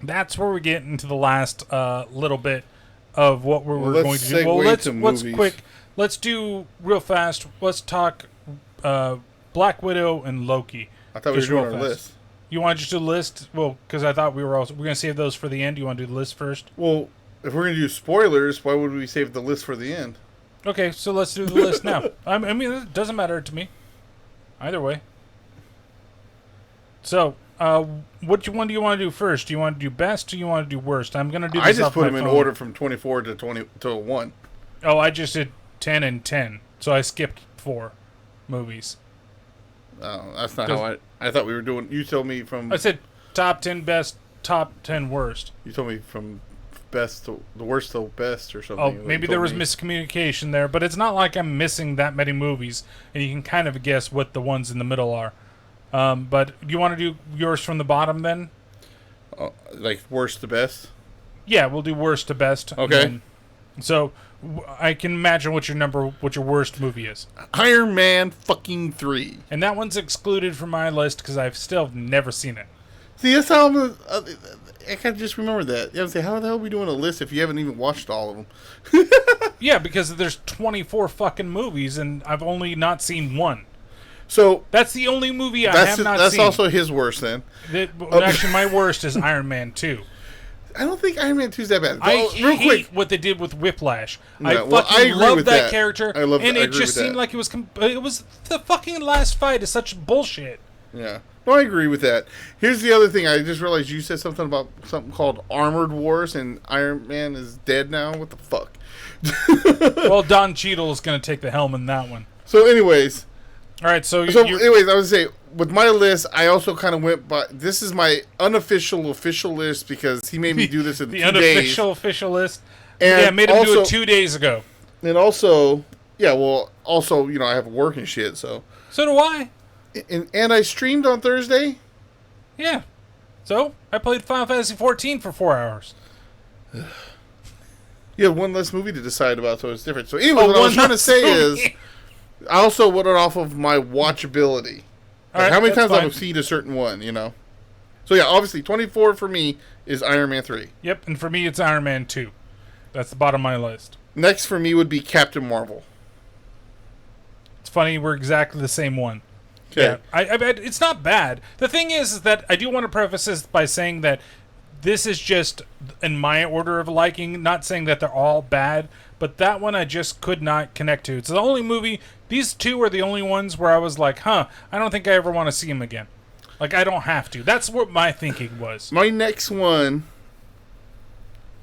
that's where we get into the last little bit of what we're going to do. Well, let's do real fast. Let's talk Black Widow and Loki. I thought we were doing our list. You want to just do the list? Well, because I thought we're going to save those for the end. You want to do the list first? Well, if we're going to do spoilers, why would we save the list for the end? Okay, so let's do the list now. I mean, it doesn't matter to me. Either way. So, which one do you want to do first? Do you want to do best or do you want to do worst? I'm going to do this I just put them in order from 24 to 1. Oh, I just did 10 and 10. So I skipped 4 movies. Oh, that's not how I thought we were doing. You told me from... I said top 10 best, top 10 worst. You told me from best to the worst to best or something. Oh, maybe there was miscommunication there, but it's not like I'm missing that many movies, and you can kind of guess what the ones in the middle are. But do you want to do yours from the bottom then? Like worst to best? Yeah, we'll do worst to best. Okay. So I can imagine what your worst movie is. Iron Man fucking 3. And that one's excluded from my list because I've still never seen it. See, that's how I can't just remember that. I say, how the hell are we doing a list if you haven't even watched all of them? Yeah, because there's 24 fucking movies and I've only not seen one. So that's the only movie I have not seen. That's also his worst then. Actually, my worst is Iron Man 2. I don't think Iron Man 2 is that bad. I hate what they did with Whiplash. I love that character, and it just seemed like it was the fucking last fight is such bullshit. Yeah. No, I agree with that. Here's the other thing. I just realized you said something about something called Armored Wars, and Iron Man is dead now. What the fuck? Well, Don Cheadle is going to take the helm in that one. So, anyways. All right, anyways, I would say, with my list, I also kind of went by... This is my official list, because he made me do this in 2 days. The unofficial official list? And yeah, I made him do it 2 days ago. And also... Yeah, well, also, I have work and shit, so... So do I. And I streamed on Thursday? Yeah. So, I played Final Fantasy 14 for 4 hours. You had one less movie to decide about, so it's different. So anyway, what I was trying to say is... I also went off of my watchability. Like how many times I've seen a certain one, So yeah, obviously 24 for me is Iron Man 3. Yep, and for me it's Iron Man 2. That's the bottom of my list. Next for me would be Captain Marvel. It's funny, we're exactly the same one. Okay. Yeah, it's not bad. The thing is that I do want to preface this by saying that this is just in my order of liking, not saying that they're all bad, but that one I just could not connect to. It's the only movie, these two are the only ones where I was like, I don't think I ever want to see him again. Like, I don't have to. That's what my thinking was. My next one,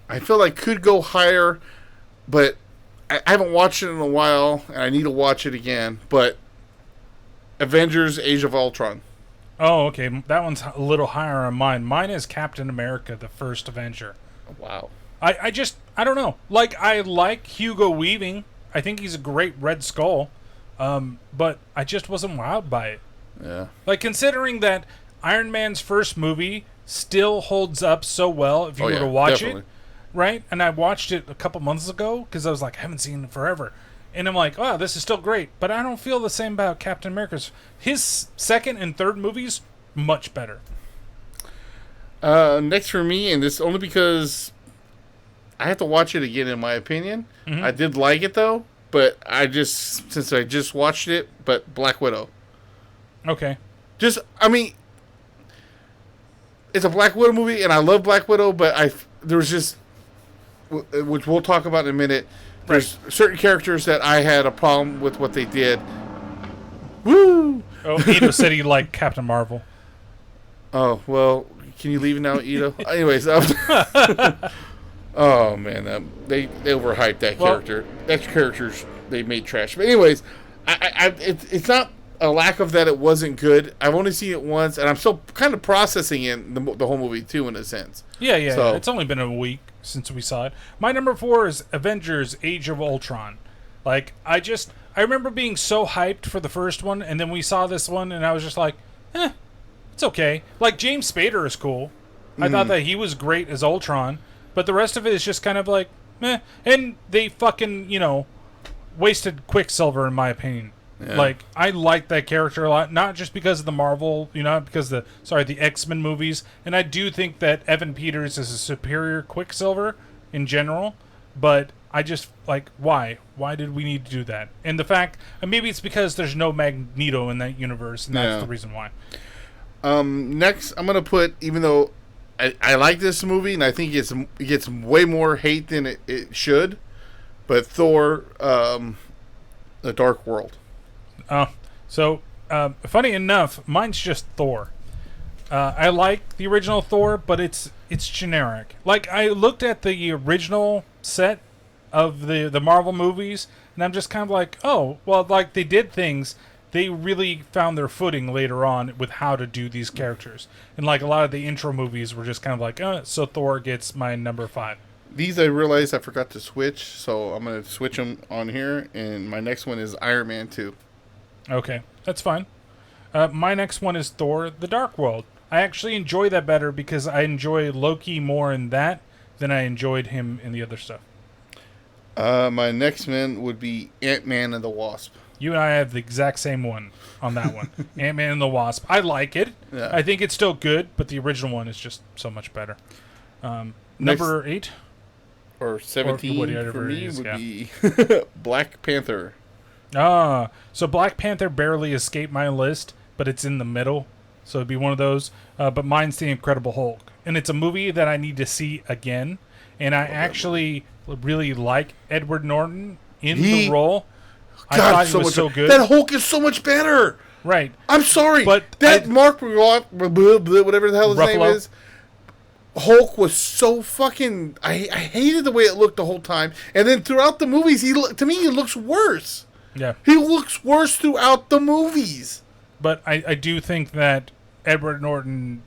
I feel like could go higher, but I haven't watched it in a while, and I need to watch it again, but Avengers Age of Ultron. Oh, okay. That one's a little higher on mine. Mine is Captain America, the first Avenger. Wow. I don't know. Like, I like Hugo Weaving. I think he's a great Red Skull. But I just wasn't wowed by it. Yeah. Like, considering that Iron Man's first movie still holds up so well if you were to watch it. Right? And I watched it a couple months ago because I was like, I haven't seen it forever. And I'm like, wow, this is still great. But I don't feel the same about Captain America's. His second and third movies, much better. Next for me, and this only because I have to watch it again, in my opinion. Mm-hmm. I did like it, though. But since I just watched it, but Black Widow. Okay. it's a Black Widow movie, and I love Black Widow, but there was just, which we'll talk about in a minute. There's certain characters that I had a problem with what they did. Woo! Oh, Ito said he liked Captain Marvel. Oh, well, can you leave it now, Ito? Anyways, oh man, they overhyped that character. That character's they made trash. But anyways, it's not a lack of that it wasn't good. I've only seen it once, and I'm still kind of processing it, the whole movie too, in a sense. Yeah. So, it's only been a week since we saw it. My number 4 is Avengers: Age of Ultron. Like, I remember being so hyped for the first one, and then we saw this one, and I was just like, it's okay. Like, James Spader is cool. I thought that he was great as Ultron, but the rest of it is just kind of like, meh. And they fucking, wasted Quicksilver, in my opinion. Yeah. Like, I like that character a lot, not just because of the Marvel, because the X-Men movies. And I do think that Evan Peters is a superior Quicksilver in general, but I just, why? Why did we need to do that? And the fact, maybe it's because there's no Magneto in that universe, and that's the reason why. Next, I'm going to put, even though I like this movie, and I think it gets way more hate than it should, but Thor, The Dark World. Funny enough, mine's just Thor. I like the original Thor, but it's generic. Like, I looked at the original set of the Marvel movies, and I'm just kind of like, oh, well, like, they did things. They really found their footing later on with how to do these characters. And, like, a lot of the intro movies were just kind of like, so Thor gets my number 5. These I realized I forgot to switch, so I'm going to switch them on here, and my next one is Iron Man 2. Okay, that's fine. My next one is Thor: The Dark World. I actually enjoy that better because I enjoy Loki more in that than I enjoyed him in the other stuff. My next one would be Ant-Man and the Wasp. You and I have the exact same one on that one. Ant-Man and the Wasp. I like it. Yeah. I think it's still good, but the original one is just so much better. Number 8? Or 17 or for me would be Black Panther. So Black Panther barely escaped my list, but it's in the middle. So it'd be one of those. But mine's The Incredible Hulk. And it's a movie that I need to see again. And I actually really like Edward Norton in the role. I thought he was so good. That Hulk is so much better. Right. I'm sorry. But that Mark whatever the hell his name is, Hulk was so fucking... I hated the way it looked the whole time. And then throughout the movies, to me, he looks worse. Yeah. He looks worse throughout the movies. But I do think that Edward Norton...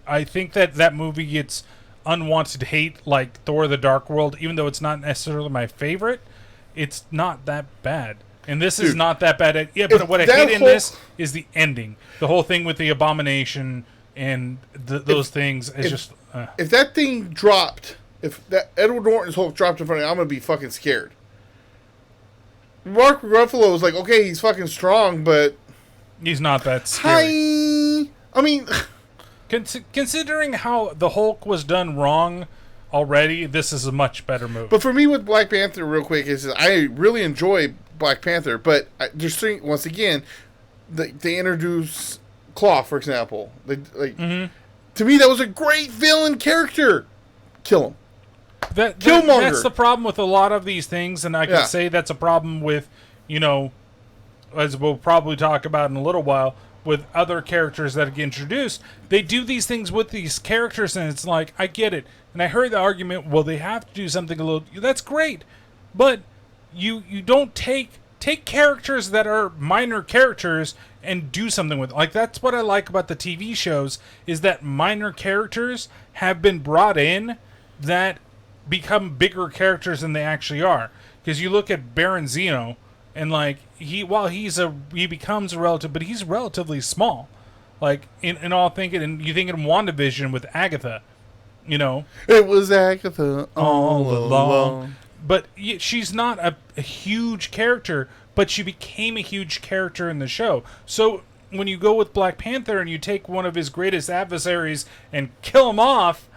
I think that movie gets unwanted hate like Thor: The Dark World. Even though it's not necessarily my favorite, it's not that bad. And this is not that bad. Yeah, but what I hate in this is the ending. The whole thing with the abomination and those things is just... If that thing dropped, if that Edward Norton's Hulk dropped in front of me, I'm going to be fucking scared. Mark Ruffalo was like, okay, he's fucking strong, but... He's not that scary. I mean... Considering how the Hulk was done wrong already, this is a much better movie. But for me with Black Panther, real quick, is I really enjoy Black Panther, but just once again, they introduce Claw, for example. To me, that was a great villain character. Kill him. Killmonger. That's the problem with a lot of these things, and I can say that's a problem with, as we'll probably talk about in a little while, with other characters that get introduced. They do these things with these characters, and it's like, I get it. And I heard the argument, well, they have to do something a little... That's great, but you don't take characters that are minor characters and do something with it. Like, that's what I like about the TV shows, is that minor characters have been brought in that become bigger characters than they actually are. Because you look at Baron Zemo, and he becomes a relative, but he's relatively small. Like, in all thinking, and you think in WandaVision with Agatha, It was Agatha all along. But she's not a huge character, but she became a huge character in the show. So when you go with Black Panther and you take one of his greatest adversaries and kill him off,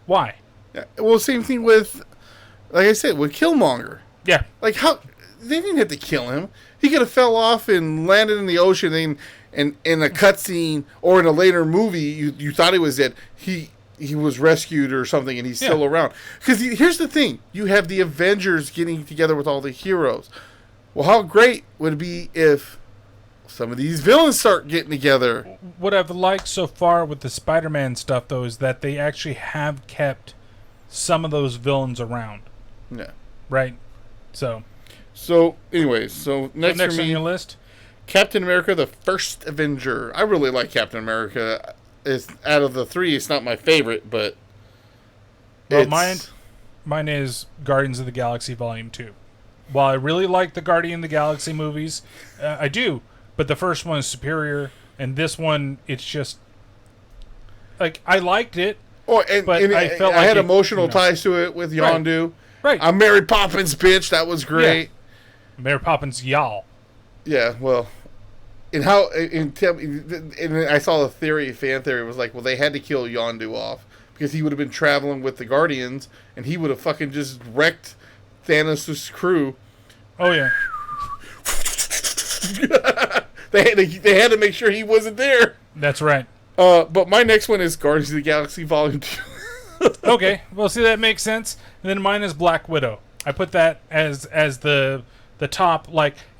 why? Yeah, well, same thing with, like I said, with Killmonger. Yeah. Like, how... They didn't have to kill him. He could have fell off and landed in the ocean, and in a cutscene or in a later movie, you thought he was dead. He was rescued or something, and he's still around. Because here's the thing: you have the Avengers getting together with all the heroes. Well, how great would it be if some of these villains start getting together? What I've liked so far with the Spider-Man stuff, though, is that they actually have kept some of those villains around. Yeah. Right? So anyways, next for me, on your list? Captain America, the First Avenger. I really like Captain America. It's, out of the three, it's not my favorite, but mine is Guardians of the Galaxy Volume 2. While I really like the Guardian of the Galaxy movies, I do, but the first one is superior, and this one, it's just like I liked it. Oh, and I felt I like had emotional ties to it with Yondu. Right. I'm Mary Poppins, bitch. That was great. Yeah. Mary Poppins, y'all. Yeah, well, and I saw a fan theory was like, well, they had to kill Yondu off because he would have been traveling with the Guardians, and he would have fucking just wrecked Thanos' crew. Oh yeah. they had to make sure he wasn't there. That's right. But my next one is Guardians of the Galaxy Volume 2. Okay, well, see, that makes sense. And then mine is Black Widow. I put that as the top,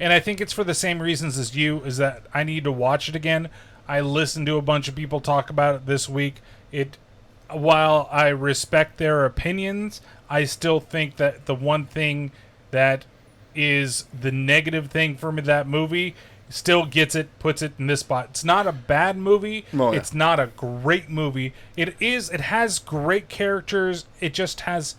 and I think it's for the same reasons as you, is that I need to watch it again. I listened to a bunch of people talk about it this week. While I respect their opinions, I still think that the one thing that is the negative thing for me, that movie, still puts it in this spot. It's not a bad movie. Oh, yeah. It's not a great movie. It has great characters. It just has,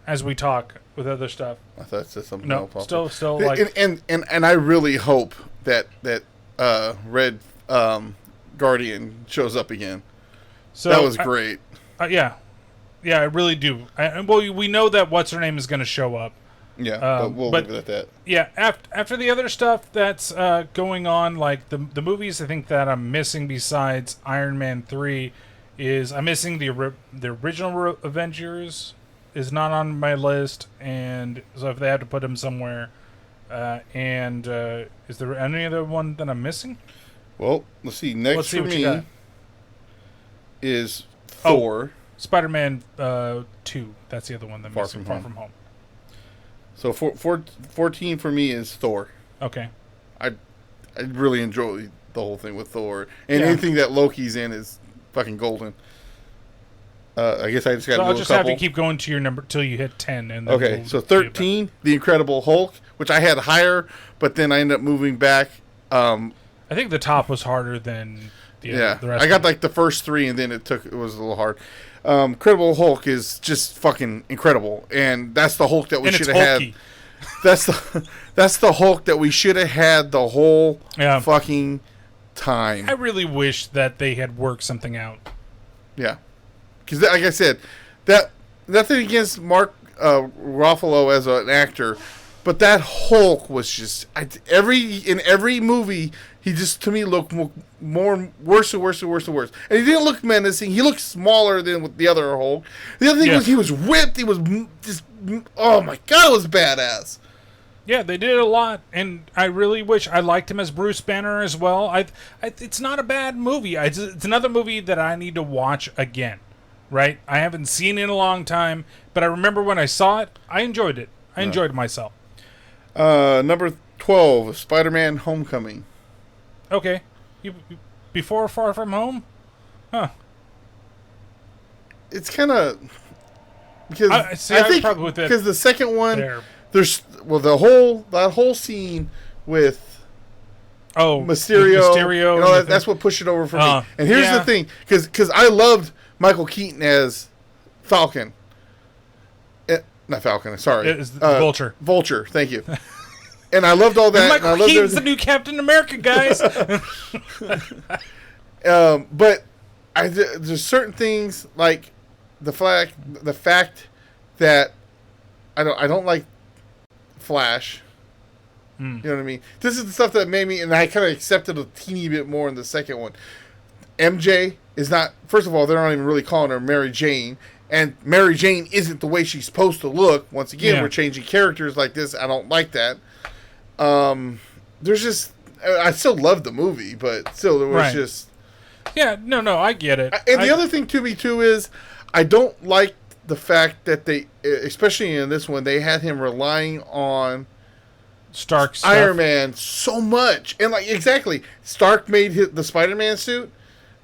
as we talk with other stuff. I thought it said something No, else. still like... And I really hope that Red Guardian shows up again. So that was great. Yeah, I really do. We know that what's-her-name is going to show up. Yeah, but we'll leave it at that. Yeah, after the other stuff that's going on, like the movies I think that I'm missing besides Iron Man 3 is I'm missing the original Avengers is not on my list, and so if they have to put them somewhere, is there any other one that I'm missing? Well, let's see. Next for me is Oh, Thor. Spider-Man 2. That's the other one that I'm missing. Far From Home. So 14 for me is Thor. Okay. I really enjoy the whole thing with Thor, and anything that Loki's in is fucking golden. I guess I just got. So I'll just have to keep going to your number till you hit 10, and then okay. So 13, The Incredible Hulk, which I had higher, but then I ended up moving back. I think the top was harder than the rest. I got like the first three, and then it was a little hard. Incredible Hulk is just fucking incredible, and that's the Hulk that we should have had. That's the Hulk that we should have had the whole fucking time. I really wish that they had worked something out. Yeah, because like I said, that nothing against Mark Ruffalo as an actor, but that Hulk was just in every movie. He just, to me, looked worse and worse. And he didn't look menacing. He looked smaller than with the other Hulk. The other thing was he was whipped. He was just, oh my God, it was badass. Yeah, they did a lot, and I really wish I liked him as Bruce Banner as well. It's not a bad movie. It's another movie that I need to watch again, right? I haven't seen it in a long time, but I remember when I saw it, I enjoyed it. I enjoyed myself. Number 12, Spider-Man Homecoming. Okay. Before Far From Home? Huh. It's kind of... Because I think because the second one, there's... Well, that whole scene with... Mysterio. That's what pushed it over for me. And here's the thing. Because I loved Michael Keaton as Falcon. Not Falcon, sorry. It's Vulture. Vulture, thank you. And I loved all that. And Michael Keaton's the new Captain America, guys. But there's certain things like the fact that I don't like Flash. You know what I mean? This is the stuff that made me, and I kind of accepted a teeny bit more in the second one. MJ is not. First of all, they're not even really calling her Mary Jane. And Mary Jane isn't the way she's supposed to look. Once again, we're changing characters like this. I don't like that. There's just I still love the movie, but still there was just no, I get it. And the other thing to me too is I don't like the fact that they, especially in this one, they had him relying on Stark's Iron Man so much, and like exactly, Stark made the Spider-Man suit.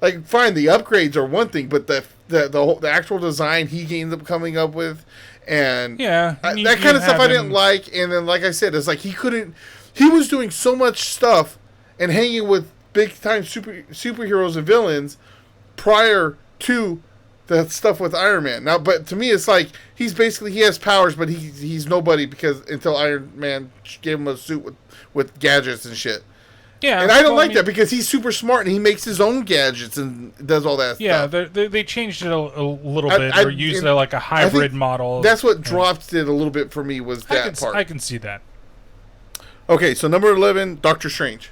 Like, fine, the upgrades are one thing, but the actual design he ended up coming up with, and that kind of stuff I didn't like. And then, like I said, it's like he was doing so much stuff and hanging with big time superheroes and villains prior to the stuff with Iron Man. Now, but to me, it's like he has powers, but he's nobody because until Iron Man gave him a suit with gadgets and shit. Yeah, and I don't like that because he's super smart and he makes his own gadgets and does all that stuff. Yeah, they changed it a little bit or used it like a hybrid model. That's what dropped it a little bit for me was that part. I can see that. Okay, so number 11, Doctor Strange.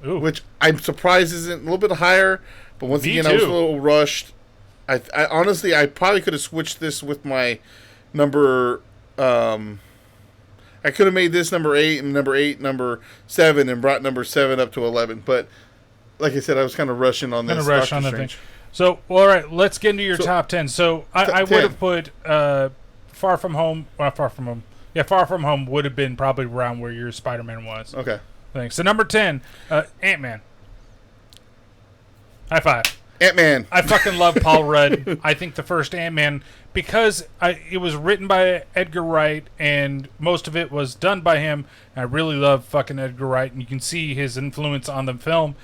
Ooh. Which I'm surprised isn't a little bit higher, but once again, I was a little rushed. I honestly, I probably could have switched this with my number. I could have made this number 8 and number 8 number 7 and brought number 7 up to 11. But like I said, I was kind of rushing on this. Rush on the thing. So, well, all right, let's get into your top 10. So I would have put Far From Home. Far From Home. Yeah, Far From Home would have been probably around where your Spider-Man was. Okay. Thanks. So number 10, Ant-Man. High five. Ant-Man. I fucking love Paul Rudd. I think the first Ant-Man, because it was written by Edgar Wright and most of it was done by him. I really love fucking Edgar Wright, and you can see his influence on the film.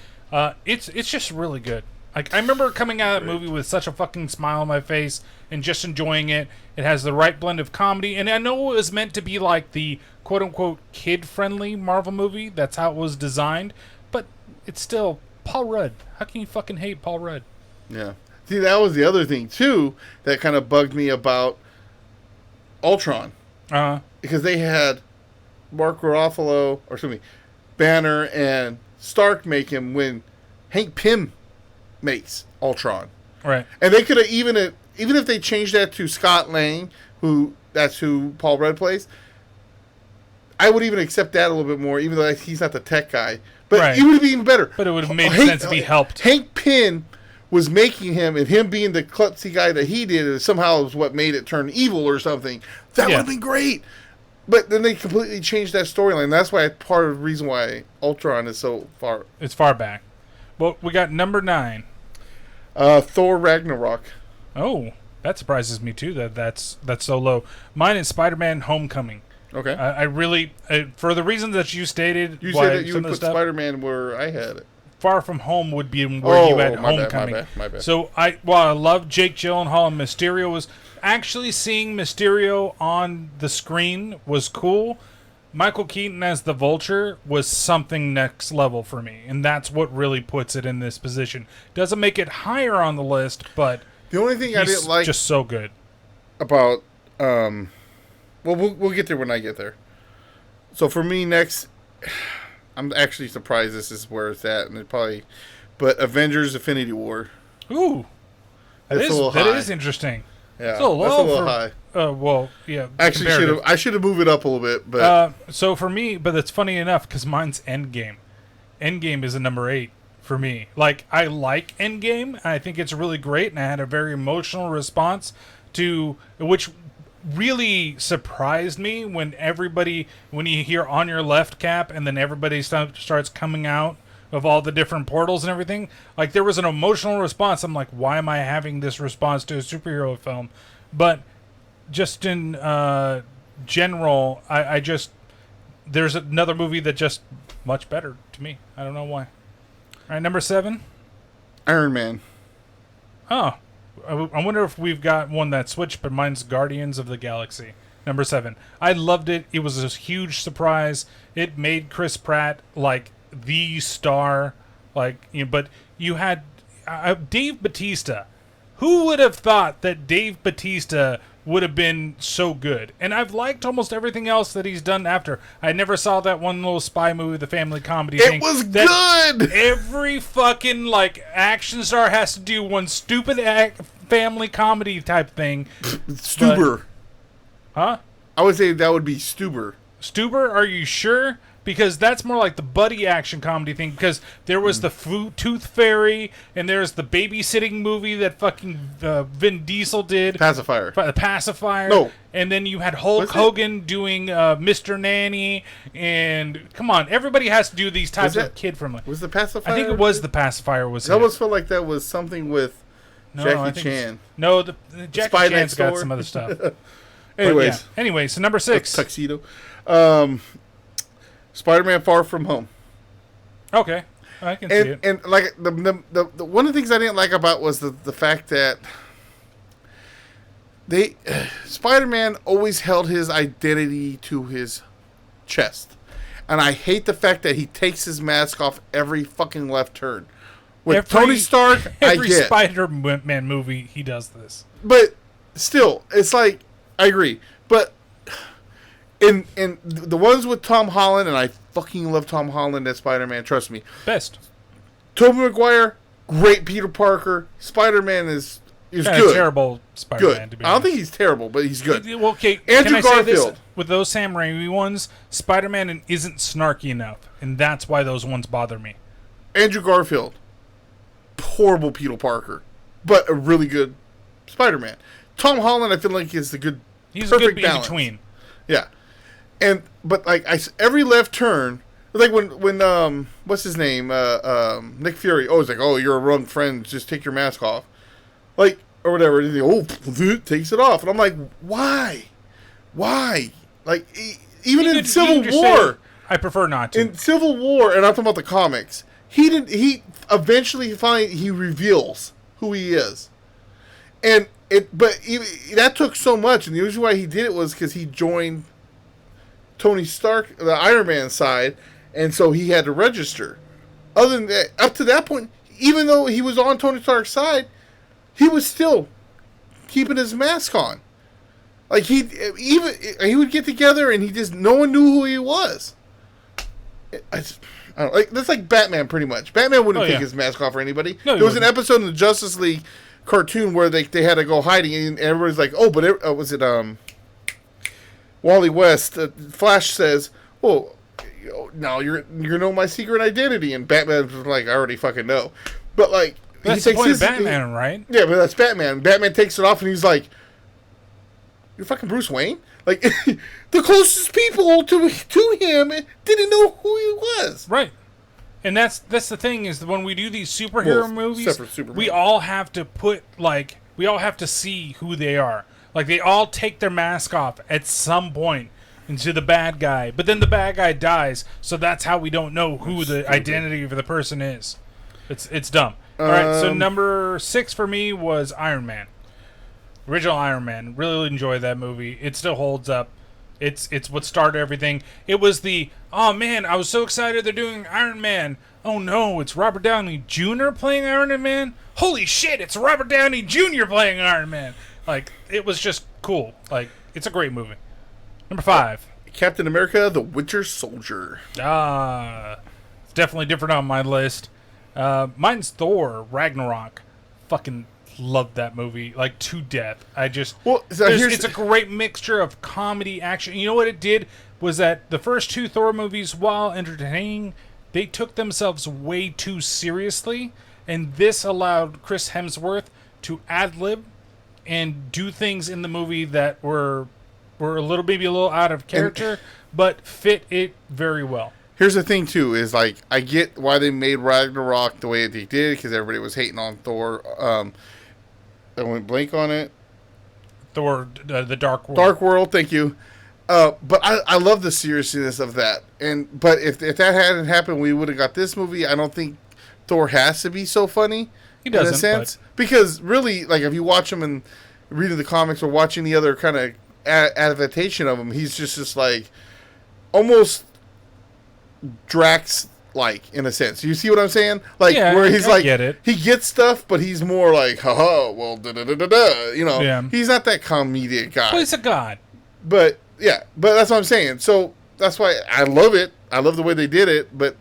It's just really good. Like, I remember coming out of that movie with such a fucking smile on my face and just enjoying it. It has the right blend of comedy, and I know it was meant to be like the quote-unquote kid-friendly Marvel movie. That's how it was designed, but it's still Paul Rudd. How can you fucking hate Paul Rudd? Yeah. See, that was the other thing, too, that kind of bugged me about Ultron. Because they had Mark Ruffalo, or excuse me, Banner and Stark make him when Hank Pym makes Ultron. Right. And they could have, even if they changed that to Scott Lang, that's who Paul Rudd plays, I would even accept that a little bit more, even though he's not the tech guy. But it would have been even better. But it would have made sense if he helped. Hank Pym was making him, and him being the klutzy guy that he did, somehow was what made it turn evil or something. That would have been great. But then they completely changed that storyline. That's why part of the reason why Ultron is so far. It's far back. Well, we got number 9. Thor Ragnarok. Oh, that surprises me too. That's so low. Mine is Spider-Man: Homecoming. Okay. I really, for the reasons that you stated, you said that you would put Spider-Man where I had it. Far From Home would be where you had Homecoming. My bad. So I love Jake Gyllenhaal and Mysterio. Was actually seeing Mysterio on the screen was cool. Michael Keaton as the Vulture was something next level for me, and that's what really puts it in this position. Doesn't make it higher on the list, but the only thing I didn't like just so good about well, we'll get there when I get there. So for me next, I'm actually surprised this is where it's at, and it probably, but Avengers: Infinity War. Ooh, that is interesting. Yeah, it's a little high. Well, yeah. Actually, I should have moved it up a little bit, but so for me, but it's funny enough because mine's Endgame. Endgame is a number 8 for me. Like, I like Endgame. I think it's really great, and I had a very emotional response to which really surprised me when you hear "On Your Left, Cap," and then everybody starts coming out of all the different portals and everything. Like, there was an emotional response. I'm like, why am I having this response to a superhero film? But just in general, I just, there's another movie that just much better to me. I don't know why. All right, number 7. Iron Man. Oh, I wonder if we've got one that switched, but mine's Guardians of the Galaxy. Number 7. I loved it. It was a huge surprise. It made Chris Pratt like the star, but you had Dave Bautista. Who would have thought that Dave Bautista would have been so good? And I've liked almost everything else that he's done after. I never saw that one little spy movie, the family comedy thing. It was good! Every fucking, action star has to do one stupid family comedy type thing. Stuber. Huh? I would say that would be Stuber. Stuber? Are you sure? because that's more like the buddy action comedy thing. Because there was the Tooth Fairy, and there's the babysitting movie that fucking Vin Diesel did. Pacifier. The Pacifier. No. And then you had Hulk Hogan doing Mr. Nanny. And come on, everybody has to do these types of kid-friendly. Was the Pacifier? I think it was the Pacifier. I almost felt like that was something with Jackie Chan. No, the Jackie Chan's got some other stuff. Anyway, so number 6. Tuxedo. Spider-Man Far From Home. Okay. I can see it. And like the one of the things I didn't like about was the fact that Spider-Man always held his identity to his chest. And I hate the fact that he takes his mask off every fucking left turn. With Tony Stark, I get. Every Spider-Man movie, he does this. But still, it's like, I agree. But in the ones with Tom Holland, and I fucking love Tom Holland as Spider-Man, trust me. Best. Tobey Maguire, great Peter Parker. Spider-Man is good. Terrible Spider-Man, good. to be I don't think he's terrible, but he's good. Well, okay, Andrew Garfield. With those Sam Raimi ones, Spider-Man isn't snarky enough, and that's why those ones bother me. Andrew Garfield, horrible Peter Parker, but a really good Spider-Man. Tom Holland, I feel like is the good, he's perfect good balance. in between. Yeah, but like every left turn, like when what's his name, Nick Fury. Oh, it's like, oh, you're a wrong friend. Just take your mask off, like or whatever. And he takes it off, and I'm like, why? Like even in Civil War, I prefer not to. In Civil War, and I'm talking about the comics. He didn't. He eventually he reveals who he is, and that took so much, and the reason why he did it was because he joined Tony Stark, the Iron Man side, and so he had to register. Other than that, up to that point, even though he was on Tony Stark's side, he was still keeping his mask on. Like he would get together, and no one knew who he was. I don't, like that's like Batman, pretty much. Batman wouldn't take his mask off for anybody. No, there was an episode in the Justice League cartoon where they had to go hiding, and everybody's like, "Oh, but was it Wally West?" Flash says, "Well, now you're know my secret identity," and Batman's like, "I already fucking know," but like that's the point of Batman, right? Yeah, but that's Batman. Batman takes it off, and he's like, "You're fucking Bruce Wayne." Like, the closest people to him didn't know who he was. Right. And that's the thing is that when we do these superhero movies, we all have to we all have to see who they are. Like, they all take their mask off at some point into the bad guy. But then the bad guy dies, so that's how we don't know who the identity of the person is. It's dumb. All right, so number 6 for me was Iron Man. Original Iron Man. Really enjoyed that movie. It still holds up. It's what started everything. It was oh man, I was so excited they're doing Iron Man. Oh no, it's Robert Downey Jr. playing Iron Man? Holy shit, it's Robert Downey Jr. playing Iron Man. Like, it was just cool. Like, it's a great movie. Number 5. Captain America, the Winter Soldier. It's definitely different on my list. Mine's Thor Ragnarok. Fucking loved that movie like to death. It's a great mixture of comedy, action. You know what it did was that the first 2 Thor movies, while entertaining, they took themselves way too seriously, and this allowed Chris Hemsworth to ad-lib and do things in the movie that were maybe a little out of character, but fit it very well. Here's the thing, too, is like, I get why they made Ragnarok the way they did, because everybody was hating on Thor. I went blank on it. Thor, the Dark World. Dark World, thank you. But I love the seriousness of that. But if that hadn't happened, we would have got this movie. I don't think Thor has to be so funny. He doesn't, in a sense. Because really, like, if you watch him and reading the comics or watching the other kind of adaptation of him, he's just like almost Drax-like, in a sense. You see what I'm saying? Like, where he's like, get it. He gets stuff, but he's more like, haha, well, da-da-da-da-da. You know, he's not that comedic guy. Well, he's a god. But, yeah, but that's what I'm saying. So, that's why I love it. I love the way they did it, but,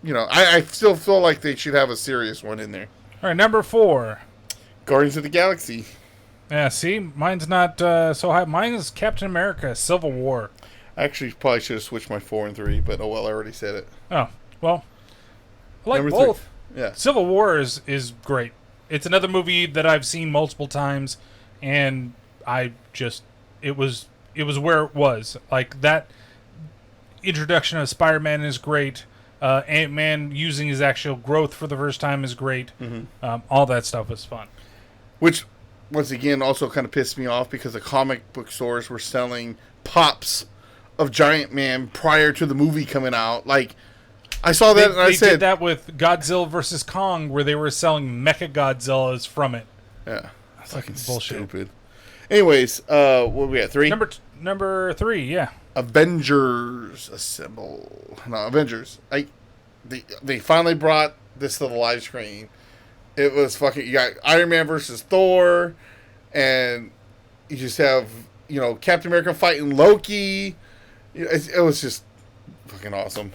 you know, I still feel like they should have a serious one in there. All right, number 4. Guardians of the Galaxy. Yeah, see? Mine's not so high. Mine is Captain America, Civil War. I actually probably should have switched my 4 and 3, but oh well, I already said it. Oh, well, I like Number both. 3. Yeah. Civil War is great. It's another movie that I've seen multiple times, and it was where it was. Like, that introduction of Spider-Man is great. Ant-Man using his actual growth for the first time is great. Mm-hmm. All that stuff was fun. Which, once again, also kind of pissed me off because the comic book stores were selling pops of Giant Man prior to the movie coming out. Like, I saw that and I said... They did that with Godzilla vs. Kong, where they were selling Mecha Godzillas from it. Yeah. Fucking bullshit. Stupid. Anyways, what we at? 3? Number 3, yeah. Avengers Assemble. No, Avengers. They finally brought this to the live screen. It was fucking... You got Iron Man versus Thor, and you just have, Captain America fighting Loki. It was just fucking awesome.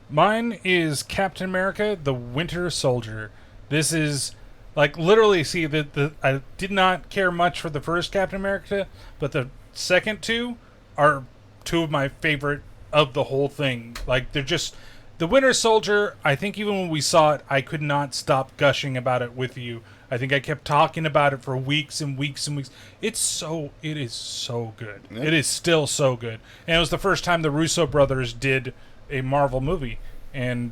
Mine is Captain America, the Winter Soldier. This is, like, literally, see, I did not care much for the first Captain America, but the second two are two of my favorite of the whole thing. Like, they're just... The Winter Soldier, I think even when we saw it, I could not stop gushing about it with you. I think I kept talking about it for weeks and weeks and weeks. It is so good. Yeah. It is still so good. And it was the first time the Russo brothers did a Marvel movie, and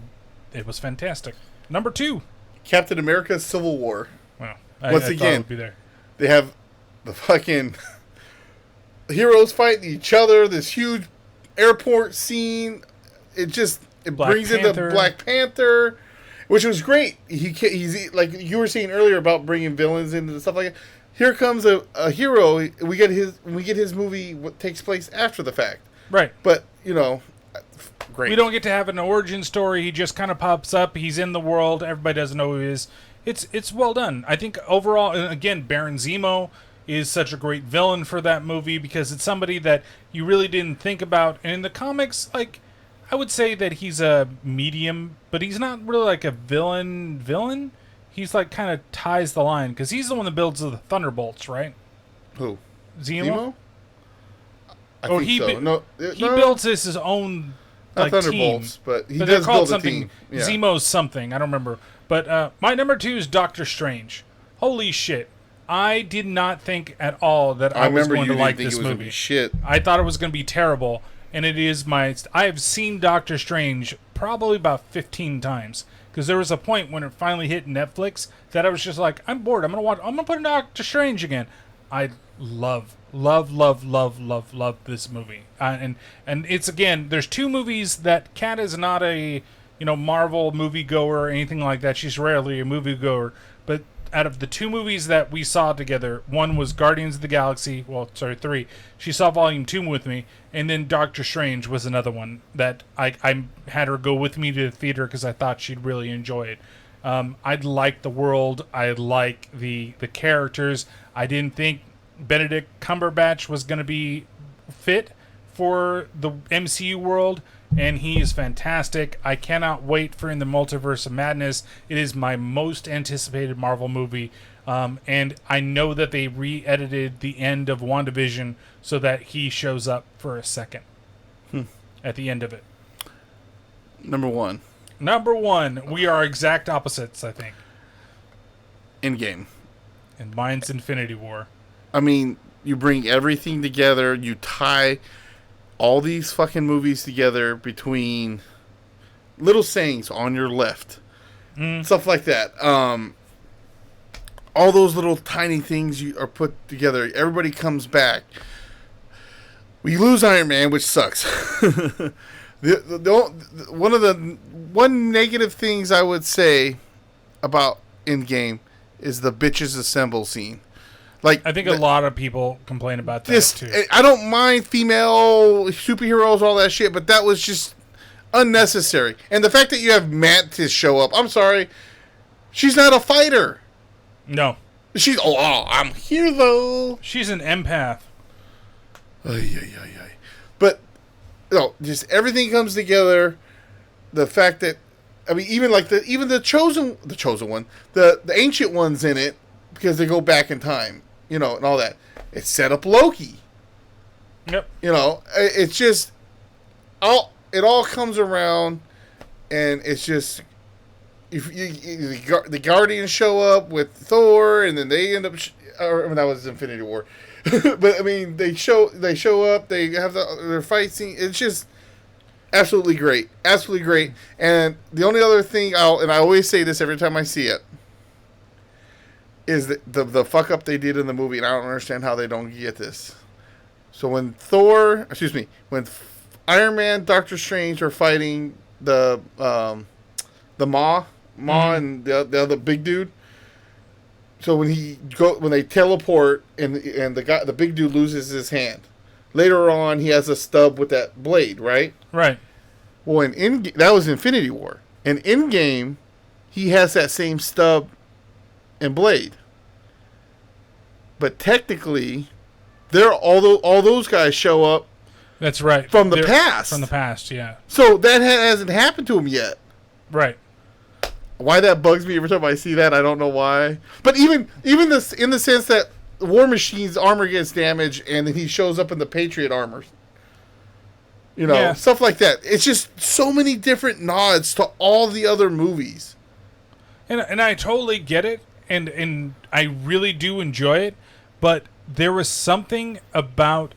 it was fantastic. Number 2. Captain America Civil War. Well, Once I again, thought it would be there. They have the fucking heroes fighting each other, this huge airport scene. It brings in the Black Panther, which was great. He's like you were saying earlier about bringing villains into stuff like that. Here comes a hero. We get his movie. What takes place after the fact, right? But great. We don't get to have an origin story. He just kind of pops up. He's in the world. Everybody doesn't know who he is. It's well done. I think overall, and again, Baron Zemo is such a great villain for that movie because it's somebody that you really didn't think about. And in the comics, like, I would say that he's a medium, but he's not really like a villain. He's like kind of ties the line because he's the one that builds the Thunderbolts, right? Who? Zemo? I think he so. He builds his own like Thunderbolts, team. but he does build a team. Yeah. Zemo's something. I don't remember. But my number 2 is Doctor Strange. Holy shit. I did not think at all that I was going to like this movie. Shit. I thought it was going to be terrible. And it is I have seen Doctor Strange probably about 15 times. Because there was a point when it finally hit Netflix that I was just like, I'm bored. I'm going to put in Doctor Strange again. I love this movie. And it's, again, there's 2 movies that Kat is not a, Marvel moviegoer or anything like that. She's rarely a moviegoer. But out of the 2 movies that we saw together, one was Guardians of the Galaxy. 3. She saw Volume 2 with me, and then Doctor Strange was another one that I had her go with me to the theater because I thought she'd really enjoy it. I like the world. I like the characters. I didn't think Benedict Cumberbatch was going to be fit for the MCU world, and he is fantastic. I cannot wait for In the Multiverse of Madness. It is my most anticipated Marvel movie, and I know that they re-edited the end of WandaVision so that he shows up for a second at the end of it. Number 1. We are exact opposites, I think. Endgame. And mine's Infinity War. I mean, you bring everything together. You tie all these fucking movies together between little sayings on your left. Stuff like that. All those little tiny things are put together. Everybody comes back. We lose Iron Man, which sucks. One negative things I would say about Endgame is the bitches assemble scene. Like, I think a lot of people complain about that too. I don't mind female superheroes, all that shit, but that was just unnecessary. And the fact that you have Mantis show up, I'm sorry, she's not a fighter. No. She's, I'm here though. She's an empath. But, just everything comes together. The fact that, I mean, even the chosen one, the ancient ones in it, because they go back in time. And all that. It set up Loki. Yep. It's just all comes around, and it's just the Guardians show up with Thor, and then they end up. That was Infinity War, but I mean they show up. They have their fight scene. It's just absolutely great, And the only other thing and I always say this every time I see it, is the fuck up they did in the movie, and I don't understand how they don't get this. So when Iron Man, Doctor Strange are fighting the Maw and the other big dude. So when they teleport and the big dude loses his hand. Later on, he has a stub with that blade, right? Right. Well, that was Infinity War. In Endgame, he has that same stub and blade. But technically, all those guys show up. That's right. From the past. From the past, yeah. So that hasn't happened to him yet. Right. Why that bugs me every time I see that, I don't know why. But even this, in the sense that War Machine's armor gets damaged, and then he shows up in the Patriot armor. Stuff like that. It's just so many different nods to all the other movies. And I totally get it, and I really do enjoy it, but there was something about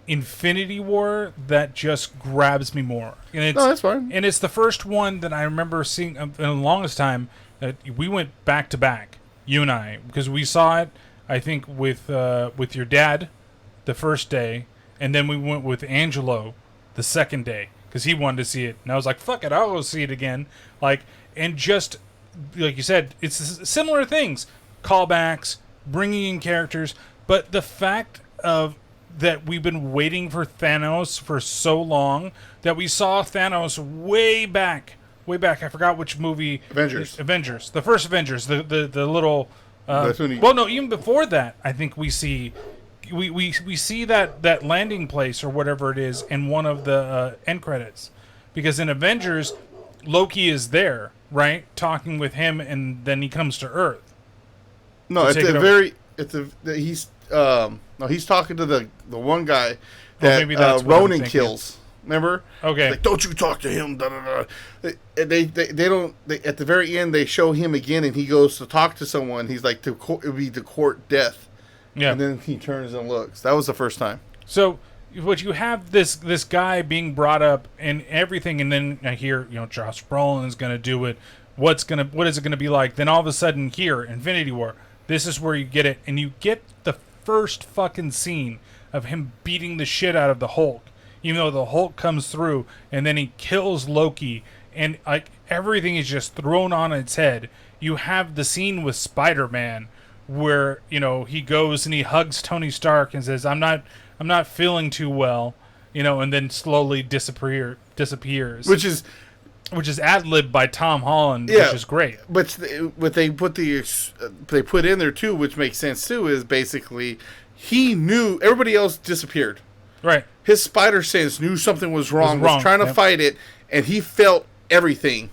Infinity War that just grabs me more. And that's fine. And it's the first one that I remember seeing in the longest time that we went back to back, you and I, because we saw it, I think, with your dad the first day, and then we went with Angelo the second day because he wanted to see it, and I was like, "Fuck it, I'll go see it again." And just like you said, it's similar things, callbacks, bringing in characters, but the fact of that we've been waiting for Thanos for so long that we saw Thanos way back. I forgot which movie. Avengers. The first Avengers. The little. Well, no, even before that, I think we see that landing place or whatever it is in one of the end credits, because in Avengers, Loki is there, right, talking with him, and then he comes to Earth. No, he's talking to the one guy that Ronan kills. Remember? Okay. Like, don't you talk to him. Da, da, da. They don't. At the very end, they show him again, and he goes to talk to someone. He's like, it would be to court death. Yeah. And then he turns and looks. That was the first time. So, what you have this guy being brought up and everything, and then I hear, Josh Brolin is going to do it. What is it going to be like? Then all of a sudden, here, Infinity War, this is where you get it, and you get the first fucking scene of him beating the shit out of the Hulk. Even though the Hulk comes through, and then he kills Loki, and everything is just thrown on its head. You have the scene with Spider-Man where he goes and he hugs Tony Stark and says, "I'm not feeling too well," and then slowly disappears. Which is ad-libbed by Tom Holland, which is great. But what they put in there too, which makes sense too, is basically he knew everybody else disappeared. Right. His spider sense knew something was wrong. Was trying to fight it, and he felt everything.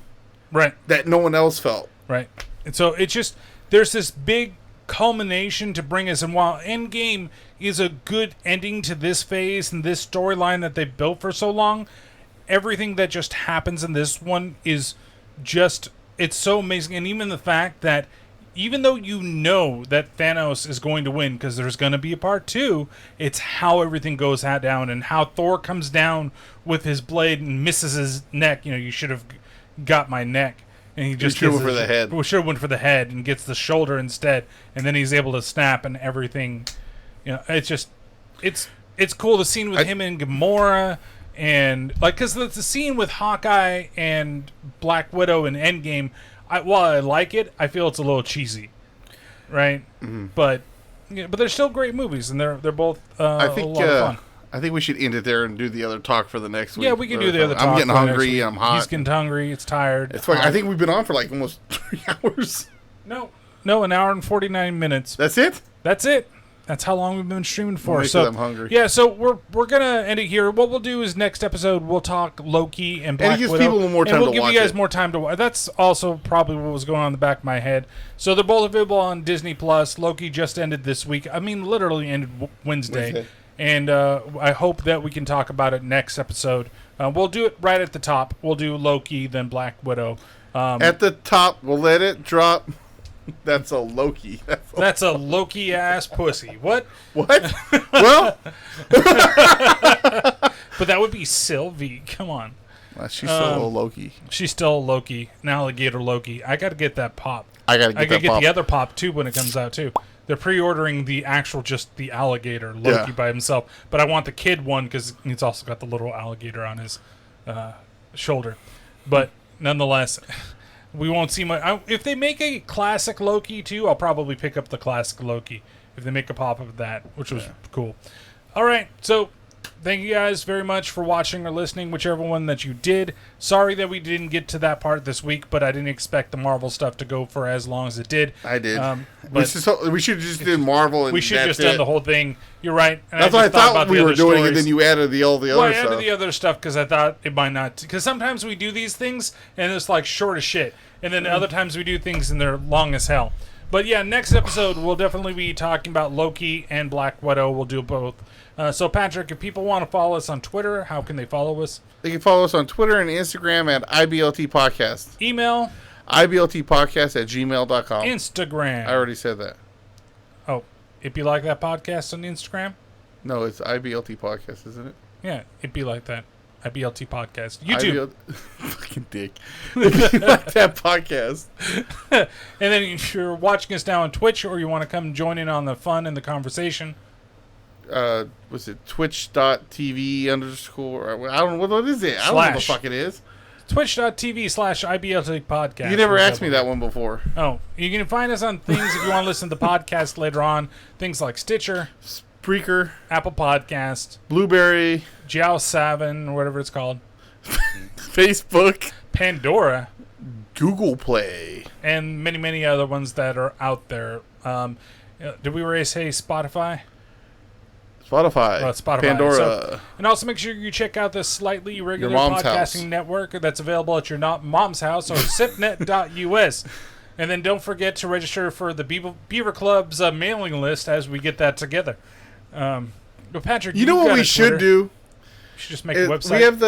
Right. That no one else felt. Right. And so it's just there's this big culmination to bring us, and while Endgame is a good ending to this phase and this storyline that they built for so long, everything that just happens in this one is just, it's so amazing. And even the fact that even though that Thanos is going to win because there's going to be a part 2, it's how everything goes down and how Thor comes down with his blade and misses his neck. You should have got my neck. And he just should have went for the head. We should have went for the head and gets the shoulder instead. And then he's able to snap and everything. It's just, it's cool. The scene with him and Gamora. And because the scene with Hawkeye and Black Widow in Endgame, while I like it, I feel it's a little cheesy, right? Mm-hmm. But they're still great movies, and they're both a lot of fun. I think we should end it there and do the other talk for the next week. Yeah, we can do the other talk. I'm getting hungry. I'm hot. He's getting hungry. It's tired. It's fine. I think we've been on for like almost 3 hours. No, an hour and 49 minutes. That's it? That's it. That's how long we've been streaming for. So I'm hungry. Yeah, so we're gonna end it here. What we'll do is next episode we'll talk Loki and Black Widow. And it gives people more time to watch it. And we'll give you guys more time to watch. That's also probably what was going on in the back of my head. So they're both available on Disney Plus. Loki just ended this week. I mean, literally ended Wednesday. and I hope that we can talk about it next episode. We'll do it right at the top. We'll do Loki, then Black Widow. At the top, we'll let it drop. That's a Loki. That's a Loki ass pussy. What? What? Well, but that would be Sylvie. Come on. She's still a Loki. She's still Loki, an alligator Loki. I got to get that pop. I gotta get the other pop too when it comes out too. They're pre-ordering the actual, just the alligator Loki by himself, but I want the kid one because he's also got the little alligator on his shoulder. But nonetheless, we won't see much. If they make a classic Loki too, I'll probably pick up the classic Loki if they make a pop of that, which was cool. All right, so thank you guys very much for watching or listening, whichever one that you did. Sorry that we didn't get to that part this week, but I didn't expect the Marvel stuff to go for as long as it did. I did. We should have just did Marvel. And we should have just done the whole thing. You're right. And that's what I thought we were doing, and then you added all the other stuff. I added the other stuff because I thought it might not. Because sometimes we do these things, and it's like short as shit. And then other times we do things, and they're long as hell. But yeah, next episode, we'll definitely be talking about Loki and Black Widow. We'll do both. So, Patrick, if people want to follow us on Twitter, how can they follow us? They can follow us on Twitter and Instagram at IBLT Podcast. Email? IBLTpodcast@gmail.com. Instagram? I already said that. Oh, It Be Like That Podcast on Instagram? No, it's IBLT Podcast, isn't it? Yeah, It Be Like That. IBLT Podcast. YouTube. Fucking dick. It Be Like That Podcast. And then if you're watching us now on Twitch or you want to come join in on the fun and the conversation, was it twitch.tv _ I don't know what is it. I don't know what the fuck it is. Twitch.tv/IBLT Podcast. You never asked me that one before. Oh, you can find us on things if you want to listen to the podcast later on. Things like Stitcher, Spreaker, Apple Podcast, Blueberry, Jiao7, or whatever it's called, Facebook, Pandora, Google Play, and many, many other ones that are out there. Did we already say Spotify? Spotify, Pandora. So, and also make sure you check out the Slightly Irregular Podcasting house. Network that's available at your mom's house or sipnet.us. And then don't forget to register for the Beaver Club's mailing list as we get that together. But Patrick, you know what we should do? We should just make a website. We have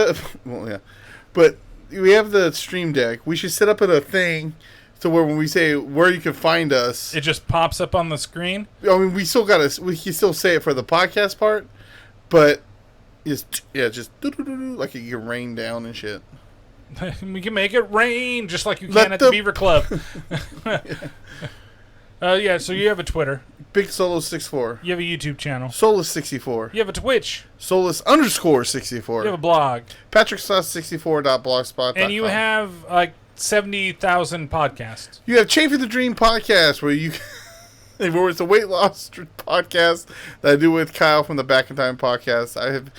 but we have the Stream Deck. We should set up a thing to where when we say where you can find us, it just pops up on the screen. I mean, we can still say it for the podcast part, but just like it can rain down and shit. We can make it rain just like you can at the Beaver Club. Yeah, so you have a Twitter. Big Solus64. You have a YouTube channel. Solus64. You have a Twitch. Solus_64. You have a blog. PatrickSauce64.blogspot.com. And you have like 70,000 podcasts. You have Chafing the Dream podcast where it's a weight loss podcast that I do with Kyle from the Back in Time podcast.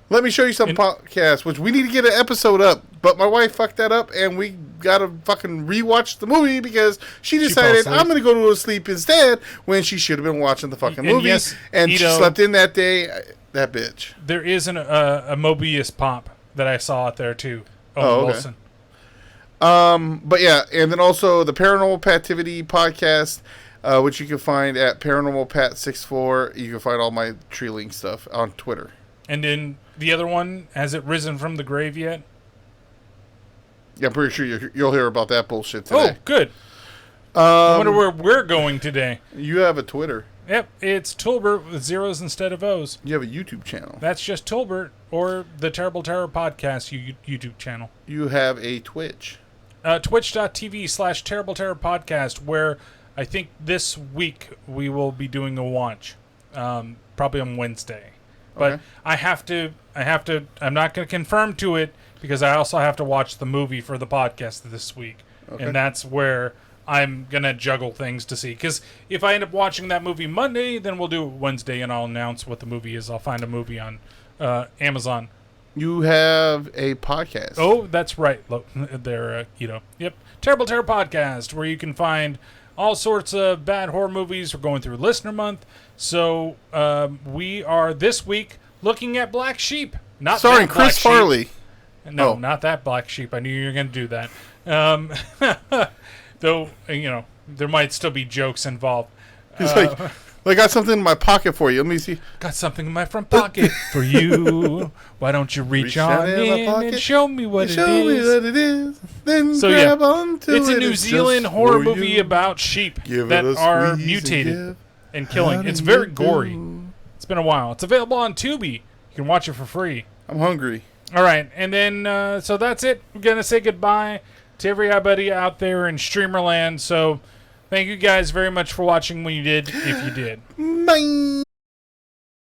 Let me show you some podcasts, which we need to get an episode up, but my wife fucked that up, and we gotta fucking rewatch the movie because she decided I'm gonna go to sleep instead when she should have been watching the fucking movie, and she slept in that day. That bitch. There is a Mobius pop that I saw out there too. Okay. Wilson. But yeah, and then also the Paranormal Pativity podcast, which you can find at ParanormalPat64. You can find all my Tree Link stuff on Twitter. And then the other one, has it risen from the grave yet? Yeah, I'm pretty sure you'll hear about that bullshit today. Oh, good. I wonder where we're going today. You have a Twitter. Yep, it's toolbert with zeros instead of O's. You have a YouTube channel. That's just toolbert, or the Terrible Terror Podcast YouTube channel. You have a Twitch. Twitch.tv/Terrible Terror Podcast, where I think this week we will be doing a watch. Probably on Wednesday. But okay. I'm not going to confirm to it because I also have to watch the movie for the podcast this week. Okay. And that's where I'm going to juggle things to see. Because if I end up watching that movie Monday, then we'll do it Wednesday and I'll announce what the movie is. I'll find a movie on Amazon. You have a podcast. Oh, that's right. Look, they're, yep. Terrible Terror Podcast, where you can find all sorts of bad horror movies. We're going through Listener Month. So we are this week looking at Black Sheep. Starring Chris Farley. No, not that Black Sheep. I knew you were going to do that. Though, there might still be jokes involved. He's like, I got something in my pocket for you. Let me see. Got something in my front pocket for you. Why don't you reach on in and show me what it is? Show me what it is. Then So grab onto it's it. a New Zealand horror movie about sheep that are mutated and killing. It's very gory. It's been a while. It's available on Tubi. You can watch it for free. I'm hungry. All right, and then so that's it. We're gonna say goodbye to everybody out there in Streamerland. So thank you guys very much for watching when you did, if you did. Bye.